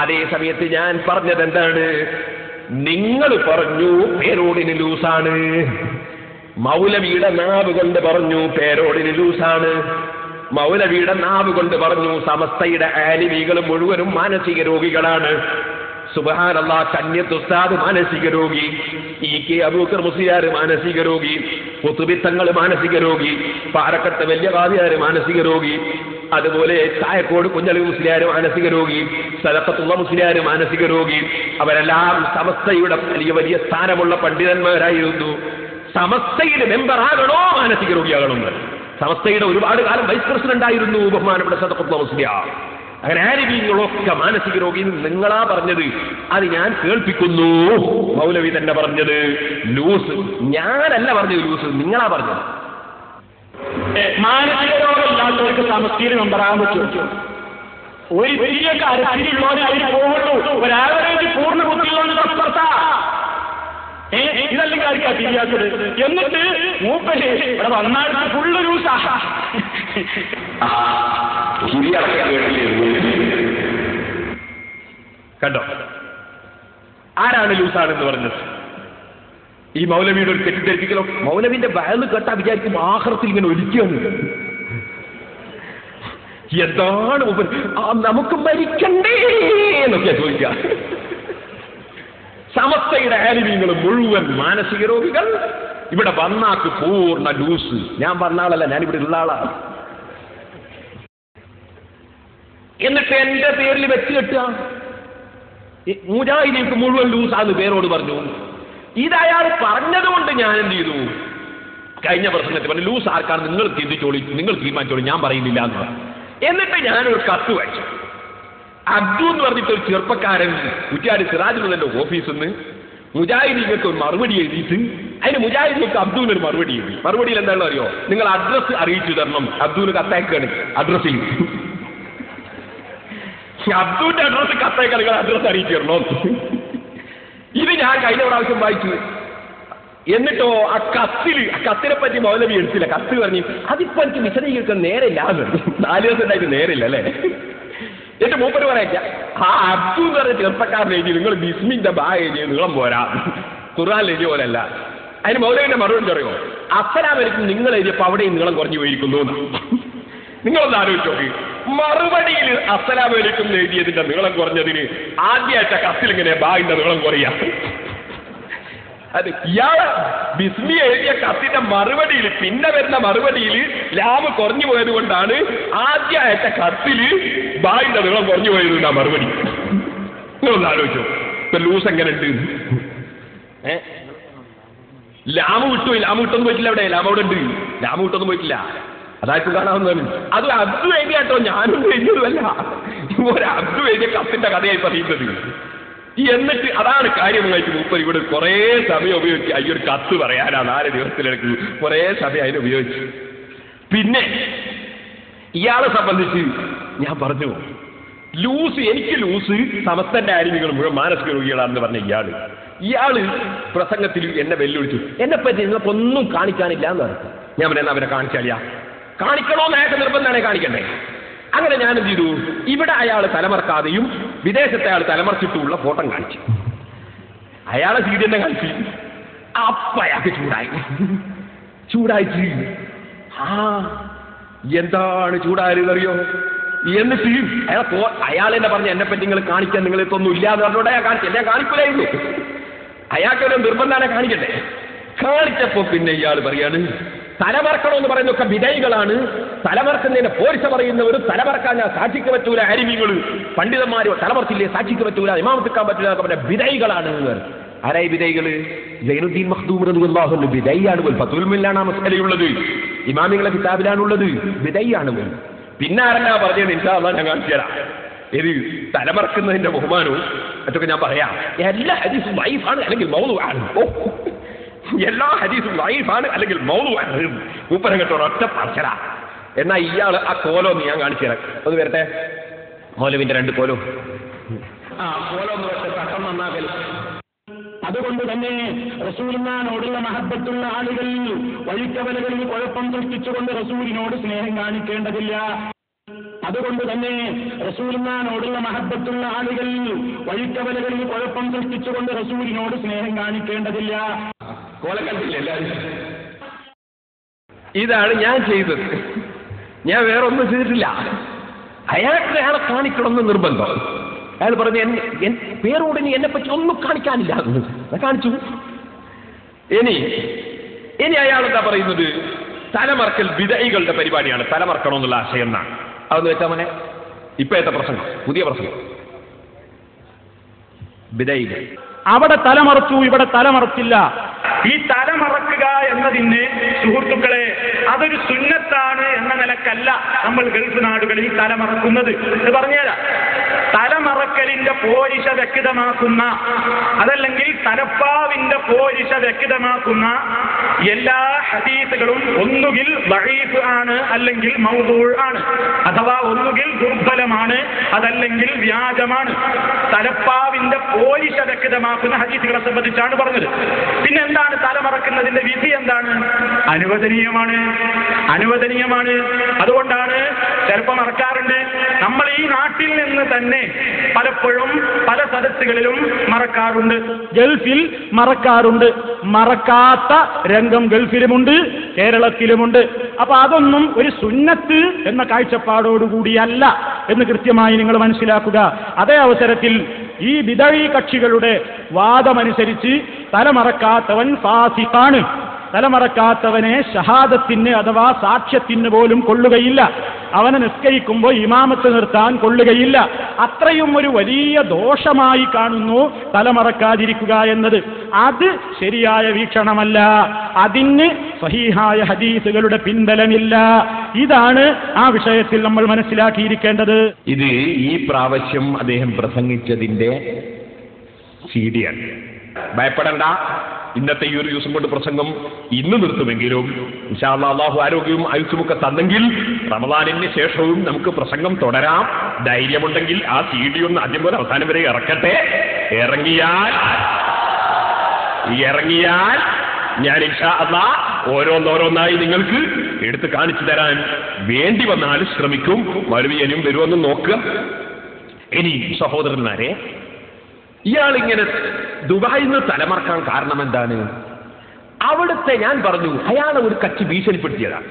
Speaker 1: അതേ സമയത്ത് ഞാൻ പറഞ്ഞത് എന്താണ്? നിങ്ങൾ പറഞ്ഞു പേരോടിന് ലൂസാണ്. മൗലവിയുടെ നാവ് കൊണ്ട് പറഞ്ഞു പേരോടിന് ലൂസാണ്. മൗലവിയുടെ നാവ് കൊണ്ട് പറഞ്ഞു സമസ്തയുടെ ആലിമീകൾ മുഴുവനും മാനസിക രോഗികളാണ്. സുബ്ഹാനല്ലാഹ്, കന്യത്ത് ഉസ്താദ് മാനസിക രോഗി, ഇ.കെ. അബൂബക്കർ മുസ്ലിയാർ മാനസിക രോഗി, ഖുതുബി തങ്ങൾ മാനസിക രോഗി, പാറക്കട്ട് വലിയ ഖാദിയാർ മാനസിക രോഗി, അതുപോലെ ചായക്കോട് കുഞ്ഞലി മുസ്ലിയാർ മാനസിക രോഗി, സദഖത്തുള്ള മുസ്ലിയാർ മാനസിക രോഗി. അവരെല്ലാം സമസ്തയുടെ വലിയ വലിയ സ്ഥാനമുള്ള പണ്ഡിതന്മാരായിരുന്നു. സമസ്തയുടെ മെമ്പറാകണോ മാനസിക രോഗിയാകണമെന്ന്? സമസ്തയുടെ ഒരുപാട് കാലം വൈസ് പ്രസിഡന്റ് ആയിരുന്നു ബഹുമാനപ്പെട്ട സദഖത്തുള്ള മുസ്ലിയാർ. അങ്ങനെ ആരിബീങ്ങളൊക്കെ മാനസിക രോഗി നിങ്ങളാ പറഞ്ഞത്, അത് ഞാൻ കേൾപ്പിക്കുന്നു. മൗലവി തന്നെ പറഞ്ഞത് ലൂസ്, ഞാനല്ല പറഞ്ഞത് ലൂസ്, നിങ്ങളാ പറഞ്ഞത്.
Speaker 3: മാനസിക രോഗമില്ലാത്തവർക്ക് സമസ്തയിൽ മെമ്പറാകാൻ പറ്റും. ഒരു വലിയ കരത്തിലുള്ളവരെ അതിൽ പോകുള്ളൂ. ഒരു ആവറേജ് പൂർണ്ണ ബുദ്ധിയുള്ളവരുടെ അപ്പുറത്താ. ഇതല്ലെങ്കിൽ ആയിരിക്കാം തിരിയാത്തത്. എന്നിട്ട് മൂപ്പര് ഇവിടെ വന്നാൽ ഫുള്ള് ലൂസാ.
Speaker 1: കണ്ടോ ആരാണ് ലൂസാണെന്ന് പറഞ്ഞത്? ഈ മൗലവിയുടെ ഒരു തെറ്റിദ്ധരിപ്പിക്കലോ. മൗലവിന്റെ വയല് കേട്ടാ വിചാരിക്കും ആഹ്റത്തിൽ ഇങ്ങനെ ഒലിക്കുകയാണ്. എന്താണ് നമുക്ക് മരിക്കണ്ടേ എന്നൊക്കെയാ ചോദിക്കുക. സമസ്തയുടെ ആലിമീങ്ങൾ മുഴുവൻ മാനസിക രോഗികൾ. ഇവിടെ വന്നാക്ക് പൂർണ്ണ ലൂസ്. ഞാൻ പറഞ്ഞ ആളല്ല, ഞാനിവിടെ ഉള്ള ആളാണ്. എന്നിട്ട് എന്റെ പേരിൽ വെച്ച് കെട്ടുക. മുജാഹിദീക്ക് മുഴുവൻ ലൂസാന്ന് പേരോട് പറഞ്ഞു. ഇതയാൾ പറഞ്ഞതുകൊണ്ട് ഞാൻ എന്ത് ചെയ്തു? കഴിഞ്ഞ പ്രസംഗത്തിൽ പറഞ്ഞു ലൂസ് ആർക്കാണ് നിങ്ങൾ ചിന്തിച്ചോളി, നിങ്ങൾ തീരുമാനിച്ചോളി, ഞാൻ പറയുന്നില്ല എന്ന് പറഞ്ഞു. എന്നിട്ട് ഞാനൊരു കത്ത് വായിച്ചു. അബ്ദു എന്ന് പറഞ്ഞിട്ട് ഒരു ചെറുപ്പക്കാരൻ കുറ്റ്യാടി സിറാജുള്ളതിന്റെ ഓഫീസിൽ നിന്ന് മുജാഹിദീങ്ങൾക്ക് ഒരു മറുപടി എഴുതിയിട്ട് അതിന് മുജാഹിദീങ്ങൾക്ക് അബ്ദുവിനൊരു മറുപടി എഴുതി. മറുപടിയിൽ എന്താണെന്ന് അറിയോ? നിങ്ങൾ അഡ്രസ് അറിയിച്ചു തരണം. അബ്ദുവിന് കത്തയക്കാണ് അഡ്രസ്സിൽ. അബ്ദുവിന്റെ അഡ്രസ് കത്തയക്കാൻ നിങ്ങൾ അഡ്രസ് അറിയിച്ചു തരണോ? ഇത് ഞാൻ കഴിഞ്ഞ പ്രാവശ്യം വായിച്ചു. എന്നിട്ടോ ആ കത്തിനെ പറ്റി മൗലവി എടുത്തില്ല. കത്ത് പറഞ്ഞു അതിപ്പോ എനിക്ക് വിശദീകരിക്കാൻ നേരില്ല. 4 ദിവസം ഉണ്ടായിട്ട് നേരില്ല അല്ലേ? എന്നിട്ട് മൂപ്പര് പറയാ ആ അബ്ദു എന്ന് പറഞ്ഞ ചെറുപ്പക്കാരൻ എഴുതി നിങ്ങൾ ബിസ്മിന്റെ ബാ എഴുതി നീളം പോരാ, ഖുർആൻ എഴുതിയ പോലല്ല. അതിന് മൗലവിന്റെ മറുപടി പറയോ? അസ്സലാമലൈക്കും നിങ്ങൾ എഴുതിയപ്പോ അവിടെയും നീളം കുറഞ്ഞു പോയിരിക്കുന്നു. നിങ്ങളൊന്ന് ആലോചിച്ച് നോക്കി. മറുപടിയിൽ അസ്സലാമലൈക്കും എഴുതിയതിന്റെ നീളം കുറഞ്ഞതിന് ആദ്യമായിട്ട് കത്തിലിങ്ങനെ ബായിന്റെ നീളം കുറയാ. അത് ഇയാള് ബിസ്മി എഴുതിയ കത്തിന്റെ മറുപടിയിൽ പിന്നെ വരുന്ന മറുപടിയിൽ ലാമ് കുറഞ്ഞു പോയത് കൊണ്ടാണ് ആദ്യമായിട്ട കത്തില് ബായിന്റെ നീളം കുറഞ്ഞു പോയത് ആ മറുപടി. നിങ്ങളൊന്ന് ആലോചിച്ചു ഇപ്പൊ ലൂസ് എങ്ങനെ ഉണ്ട്? ലാമ് വിട്ടൊന്നും പോയിട്ടില്ല. അവിടെ ലാമ അവിടെ ഉണ്ട്. ലാമ് വിട്ടൊന്നും പോയിട്ടില്ല. അതായിരിക്കും കാണാവുന്നതാണ്. അത് അബ്ദു എഴുതിയാട്ടോ, ഞാനും എഴുതിയതുമല്ല. ഒരു അബ്ദു എഴുതിയ കത്തിന്റെ കഥയായി പറയുന്നത്. എന്നിട്ട് അതാണ് കാര്യമായിട്ട് മൂപ്പർ ഇവിടെ കുറെ സമയം ഉപയോഗിച്ച് ഈ ഒരു കത്ത് പറയാനാ 4 ദിവസത്തിലേക്ക് കുറെ സമയം അതിന് ഉപയോഗിച്ചു. പിന്നെ ഇയാളെ സംബന്ധിച്ച് ഞാൻ പറഞ്ഞു ലൂസ്, എനിക്ക് ലൂസ് സമസ്തന്റെ ആലിമീങ്ങൾ മുഴുവൻ മാനസിക രോഗികളാണെന്ന് പറഞ്ഞ ഇയാള് പ്രസംഗത്തിൽ എന്നെ വെല്ലുവിളിച്ചു. എന്നെപ്പറ്റി നിങ്ങൾക്കൊന്നും കാണിക്കാനില്ല എന്ന് പറഞ്ഞു. ഞാൻ പറയുന്ന അവരെ കാണിച്ചാലിയാ കാണിക്കണോന്ന് അയാൾക്ക് നിർബന്ധമാണ്, കാണിക്കണ്ടേ. അങ്ങനെ ഞാൻ എന്ത് ചെയ്തു? ഇവിടെ അയാൾ തലമറക്കാതെയും വിദേശത്തെ അയാൾ തലമറച്ചിട്ടുള്ള ഫോട്ടോ കാണിച്ചു. അയാളെ സീഡി തന്നെ കാണിച്ചു. അപ്പ അയാൾക്ക് ചൂടായിട്ട് എന്താണ് ചൂടായതെന്നറിയോ? എന്നിട്ട് അയാൾ എന്നെ പറഞ്ഞു എന്നെപ്പറ്റി നിങ്ങൾ കാണിക്കാൻ നിങ്ങളിതൊന്നും ഇല്ല എന്ന് പറഞ്ഞോടെ ഞാൻ കാണിച്ചു. ഞാൻ കാണിക്കൂലായിരുന്നു. അയാൾക്കൊരു നിർബന്ധമാണ് കാണിക്കട്ടെ. കാണിച്ചപ്പോ പിന്നെ ഇയാൾ പറയാണ് തലമറക്കണമെന്ന് പറയുന്നൊക്കെ വിധേയികളാണ്. തലമറക്കുന്നതിനെ പോരിച്ച പറയുന്നവരും തലമറക്കാൻ ഞാൻ സാക്ഷിക്ക് പറ്റൂല, അരിമീങ്ങൾ പണ്ഡിതന്മാരോ തലമറച്ചില്ലേ സാക്ഷിക്ക് പറ്റൂല, ഇമാമത്തിക്കാൻ പറ്റൂല എന്നൊക്കെ പറഞ്ഞ വിധേയികളാണ്. ആരായി വിധേയികള്? സൈനുദ്ദീൻ മഖ്ദൂം റളിയല്ലാഹു അൻഹു വിധേയാണ്. ഫത്ഹുൽ മുല്ലാണ് ആ മസ്അലയുള്ളത്. ഇമാമികളുടെ കിതാബിലാണുള്ളത്. വിധേയാണ്. പിന്നെ ആരെല്ലാം പറഞ്ഞത് ഇൻഷാ അല്ലാഹ് ഞാൻ കാണിച്ചു തരാം. ഇത് തലമറക്കുന്നതിന്റെ ബഹുമാനവും മറ്റൊക്കെ ഞാൻ പറയാം. എല്ലാ ഹദീസും ദഈഫാണ് അല്ലെങ്കിൽ മൗദൂഅാണ്. എല്ലാ ഹദീസും ദഈഫാണ് അല്ലെങ്കിൽ മൗദൂഅാണ്. മൂപ്പരം കേട്ടോ ഒറ്റ പറച്ചല. എന്നാ ഇയാൾ ആ കോലോന്ന് ഞാൻ കാണിച്ചു തരാം. അത് വരട്ടെ. മൗലവിന്റെ 2 കോലോ കോലോന്ന് വരട്ടെ. തട്ടം നന്നാകൽ.
Speaker 3: അതുകൊണ്ട് തന്നെ റസൂലിനോടുള്ള മഹബ്ബത്തുള്ള ആളുകൾ വഴിക്കവലകളിൽ കുഴപ്പം സൃഷ്ടിച്ചുകൊണ്ട് റസൂലിനോട് സ്നേഹം കാണിക്കേണ്ടതില്ല. അതുകൊണ്ട് തന്നെ റസൂലിനോടുള്ള മഹബ്ബത്തുള്ള ആളുകൾ വഴിക്കവലകളിൽ കുഴപ്പം സൃഷ്ടിച്ചുകൊണ്ട് റസൂലിനോട് സ്നേഹം കാണിക്കേണ്ടതില്ല.
Speaker 1: കോലക്കണ്ടില്ല എല്ലാവരും. ഇതാണ് ഞാൻ ചെയ്തത്. ഞാൻ വേറെ ഒന്നും ചെയ്തിട്ടില്ല. അയാളെ കാണിക്കണമെന്ന് നിർബന്ധം. അയാൾ പറഞ്ഞു പേരോടിന് എന്നെ പറ്റി ഒന്നും കാണിക്കാനില്ല. കാണിച്ചു. ഇനി അയാൾ എന്താ പറയുന്നത്? തലമറക്കൽ വിധേയികളുടെ പരിപാടിയാണ്. തലമറക്കണമെന്നുള്ള ആശയം എന്നാണ്. അതെന്ന് വെച്ചാൽ മോനെ ഇപ്പോഴത്തെ പ്രസംഗം, പുതിയ പ്രസംഗം. വിധേയികൾ
Speaker 3: അവിടെ തലമറച്ചു, ഇവിടെ തലമറച്ചില്ല. ഈ തലമറക്കുക എന്നതിന് സുഹൃത്തുക്കളെ അതൊരു സുന്നത്താണ് എന്ന നിലക്കല്ല നമ്മൾ ഗൾഫ് നാടുകളിൽ തലമറക്കുന്നത് എന്ന് പറഞ്ഞുതരാം. തലമറക്കൽ തലമറക്കലിന്റെ പോരിശ വ്യക്തമാക്കുന്ന, അതല്ലെങ്കിൽ തലപ്പാവിന്റെ പോരിശ വ്യക്തമാക്കുന്ന എല്ലാ ഹദീസുകളും ഒന്നുകിൽ ദഈഫ് ആണ്, അല്ലെങ്കിൽ മൗദൂഅ് ആണ്, അഥവാ ഒന്നുകിൽ ദുർബലമാണ്, അതല്ലെങ്കിൽ വ്യാജമാണ്. തലപ്പാവിന്റെ പോരിശ വ്യക്തമാക്കുന്ന ഹദീസുകളെ സംബന്ധിച്ചാണ് പറഞ്ഞത്. പിന്നെ എന്താണ് തലമറക്കുന്നതിന്റെ വിധി? എന്താണ്? അനുവദനീയമാണ്, അനുവദനീയമാണ്. അതുകൊണ്ടാണ് ചിലപ്പോൾ മറക്കാറുണ്ട്. നമ്മൾ ഈ നാട്ടിൽ നിന്ന് തന്നെ പലപ്പോഴും പല സദസ്സുകളിലും മറക്കാറുണ്ട്. ഗൾഫിൽ മറക്കാറുണ്ട്. മറക്കാത്ത രംഗം ഗൾഫിലുമുണ്ട്, കേരളത്തിലുമുണ്ട്. അപ്പൊ അതൊന്നും ഒരു സുന്നത്ത് എന്ന കാഴ്ചപ്പാടോടുകൂടിയല്ല എന്ന് കൃത്യമായി നിങ്ങൾ മനസ്സിലാക്കുക. അതേ അവസരത്തിൽ ഈ ബിദഈ കക്ഷികളുടെ വാദമനുസരിച്ച് തലമറക്കാത്തവൻ ഫാസിഖാണ്. തലമറക്കാത്തവനെ ഷഹാദത്തിന് അഥവാ സാക്ഷ്യത്തിന് പോലും കൊള്ളുകയില്ല. അവനെ നിസ്കരിക്കുമ്പോൾ ഇമാമത്ത് നിർത്താൻ കൊള്ളുകയില്ല. അത്രയും ഒരു വലിയ ദോഷമായി കാണുന്നു തലമറക്കാതിരിക്കുക എന്നത്. അത് ശരിയായ വീക്ഷണമല്ല. അതിന് സ്വഹീഹായ ഹദീസുകളുടെ പിൻബലമില്ല. ഇതാണ് ആ വിഷയത്തിൽ നമ്മൾ മനസ്സിലാക്കിയിരിക്കേണ്ടത്.
Speaker 1: ഇത് ഈ പ്രാവശ്യം അദ്ദേഹം പ്രസംഗിച്ചതിന്റെ സീഡിയാണ്. ഭയപ്പെടണ്ട, ഇന്നത്തെ ഈ ഒരു ദിവസം കൊണ്ട് പ്രസംഗം ഇന്ന് നിർത്തുമെങ്കിലും ഇൻഷാ അല്ലാഹ് അല്ലാഹു ആരോഗ്യവും ആയുസ്സുമൊക്കെ തന്നെങ്കിൽ റമദാനിന് ശേഷവും നമുക്ക് പ്രസംഗം തുടരാം. ധൈര്യമുണ്ടെങ്കിൽ ആ CD ഒന്ന് ആദ്യം പോലെ അവസാനം വരെ ഇറക്കട്ടെ. ഇറങ്ങിയാൽ ഞാൻ ഇൻഷാ അല്ലാഹ് ഓരോന്നോരോന്നായി നിങ്ങൾക്ക് എടുത്ത് കാണിച്ചു തരാൻ വേണ്ടി വന്നാൽ ശ്രമിക്കും. മൗലവിയനും വരുമെന്ന് നോക്കുക. ഇനി സഹോദരന്മാരെ, ഇയാളിങ്ങനെ ദുബായിൽ നിന്ന് തലമറക്കാൻ കാരണം എന്താണ്? അവിടുത്തെ ഞാൻ പറഞ്ഞു അയാളെ ഒരു കക്ഷി ഭീഷണിപ്പെടുത്തിയതാണ്.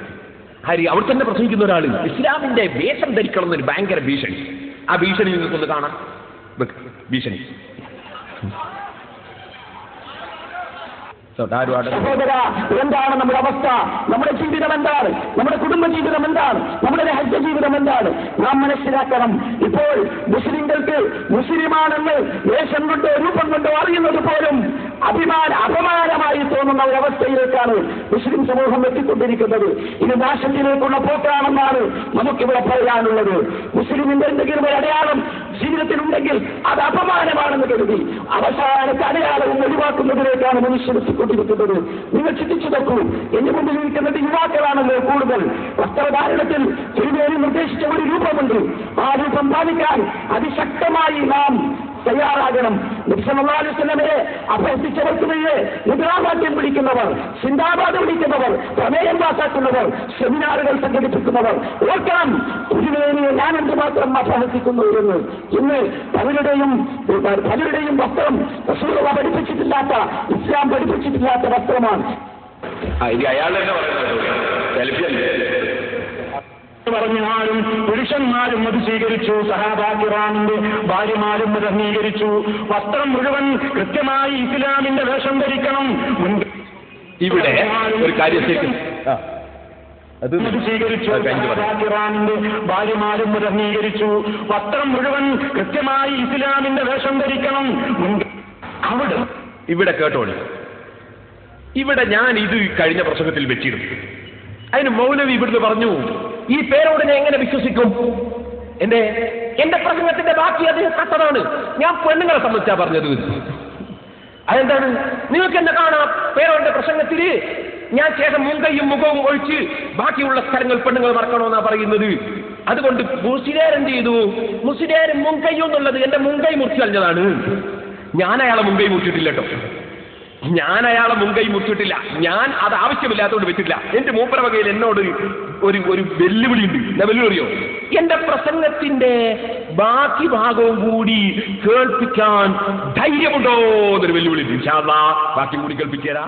Speaker 1: അവിടെ തന്നെ പ്രസംഗിക്കുന്ന ഒരാൾ ഇസ്ലാമിന്റെ വേഷം ധരിക്കണം എന്നൊരു ഭയങ്കര ഭീഷണി. ആ ഭീഷണി നിങ്ങൾക്കൊന്ന് കാണാം. ഭീഷണി
Speaker 4: സഹോദര, എന്താണ് നമ്മുടെ അവസ്ഥ? നമ്മുടെ ജീവിതം എന്താണ്? നമ്മുടെ കുടുംബ ജീവിതം എന്താണ്? നമ്മുടെ ഹജ്ജ ജീവിതം എന്താണ്? നാം മനസ്സിലാക്കണം. ഇപ്പോൾ മുസ്ലിങ്ങൾക്ക് മുസ്ലിമാണെന്ന് വേഷം കൊണ്ടോ രൂപം കൊണ്ടോ അറിയുന്നത് പോലും അപമാനമായി തോന്നുന്ന ഒരവസ്ഥയിലേക്കാണ് മുസ്ലിം സമൂഹം എത്തിക്കൊണ്ടിരിക്കുന്നത്. ഇത് നാശത്തിലേക്കുള്ള പോക്കാണെന്നാണ് നമുക്കിവിടെ പറയാനുള്ളത്. മുസ്ലിമിന്റെ എന്തെങ്കിലും ഒരു അടയാളം ജീവിതത്തിലുണ്ടെങ്കിൽ അത് അപമാനമാണെന്ന് കരുതി അവസാനത്തെ അടയാളവും ഒഴിവാക്കുന്നതിലേക്കാണ് മനുഷ്യർ എത്തിക്കൊണ്ടിരിക്കുന്നത്. നിങ്ങൾ ചിന്തിച്ചു നോക്കൂ. എന്റെ മുമ്പിൽ ഇരിക്കുന്നത് യുവാക്കളാണല്ലോ കൂടുതൽ. വസ്ത്രധാരണത്തിൽ തിരുമേനി നിർദ്ദേശിച്ച ഒരു രൂപമുണ്ട്. ആ രൂപം പാലിക്കാൻ അതിശക്തമായി നാം തയ്യാറാകണം. നബി സല്ലല്ലാഹു അലൈഹി വസല്ലമയെ അഭ്യർത്ഥിച്ചവർക്കുമേ മുദ്രാവാക്യം പിടിക്കുന്നവർ, സിന്ദാബാദ് വിളിക്കുന്നവർ, പ്രമേയം പാസാക്കുന്നവർ, സെമിനാറുകൾ സംഘടിപ്പിക്കുന്നവർ ഓർക്കണം തിരുമേനിയെ ഞാൻ എന്തുമാത്രം അഭ്യർത്ഥിക്കുന്നു എന്ന്. ഇന്ന് പലരുടെയും വസ്ത്രം റസൂലുള്ളാഹി പഠിപ്പിച്ചിട്ടില്ലാത്ത, ഇസ്ലാം പഠിപ്പിച്ചിട്ടില്ലാത്ത വസ്ത്രമാണ്.
Speaker 1: അയാൾ തന്നെ
Speaker 3: പറഞ്ഞാലും പുരുഷന്മാരും അത് സ്വീകരിച്ചു. സഹാബാക്കിറാമിന്റെ ഭാര്യമാരും അത് അംഗീകരിച്ചു. വസ്ത്രം മുഴുവൻ കൃത്യമായി ഇസ്ലാമിന്റെ വേഷം ധരിക്കണം.
Speaker 1: ഇവിടെ ഒരു കാര്യം
Speaker 3: സ്വീകരിച്ചു. സഹാബാക്കിറാമിന്റെ ഭാര്യമാരും അത് അംഗീകരിച്ചു. വസ്ത്രം മുഴുവൻ കൃത്യമായി ഇസ്ലാമിന്റെ വേഷം ധരിക്കണം.
Speaker 1: ഇവിടെ കേട്ടോളി. ഇവിടെ ഞാൻ ഇത് കഴിഞ്ഞ പ്രസംഗത്തിൽ വെച്ചിരുന്നു. അതിന് മൗലവി ഇവിടുന്ന് പറഞ്ഞു, ഈ പേരോട് ഞാൻ എങ്ങനെ വിശ്വസിക്കും? എന്റെ പ്രസംഗത്തിന്റെ ബാക്കി അദ്ദേഹം കട്ടതാണ്. ഞാൻ പെണ്ണുങ്ങളെ സംബന്ധിച്ചാ പറഞ്ഞത്. അതെന്താണ്? നിങ്ങൾക്ക് എന്നെ കാണാം പേരോന്റെ പ്രസംഗത്തിൽ ഞാൻ ശേഷം മുൻകൈയും മുഖവും ഒഴിച്ച് ബാക്കിയുള്ള സ്ഥലങ്ങൾ പെണ്ണുങ്ങൾ മറക്കണമെന്നാ പറയുന്നത്. അതുകൊണ്ട് മുസ്ലിയാരെന്ത് ചെയ്തു? മുസ്ലിയാർ മുൻകൈയോ എന്നുള്ളത് എന്റെ മുൻകൈ മുറിച്ചു കളഞ്ഞതാണ്. ഞാൻ അയാളെ മുൻകൈ മുറിച്ചിട്ടില്ല കേട്ടോ. ഞാൻ അയാളെ മുൻകൈ മുറിച്ചിട്ടില്ല. ഞാൻ അത് ആവശ്യമില്ലാത്തതുകൊണ്ട് വെച്ചിട്ടില്ല. എന്റെ മൂപ്പര വകയിൽ എന്നോട് ഒരു വെല്ലുവിളി ഉണ്ട്. ഞാൻ വെല്ലുവിളിയോ? എന്റെ പ്രസംഗത്തിന്റെ ബാക്കി ഭാഗവും കൂടി കേൾപ്പിക്കാൻ ധൈര്യമുണ്ടോ എന്നൊരു വെല്ലുവിളി ഉണ്ട്. ഇൻഷാ അല്ലാഹ് ബാക്കി കൂടി കേൾപ്പിച്ചേരാ.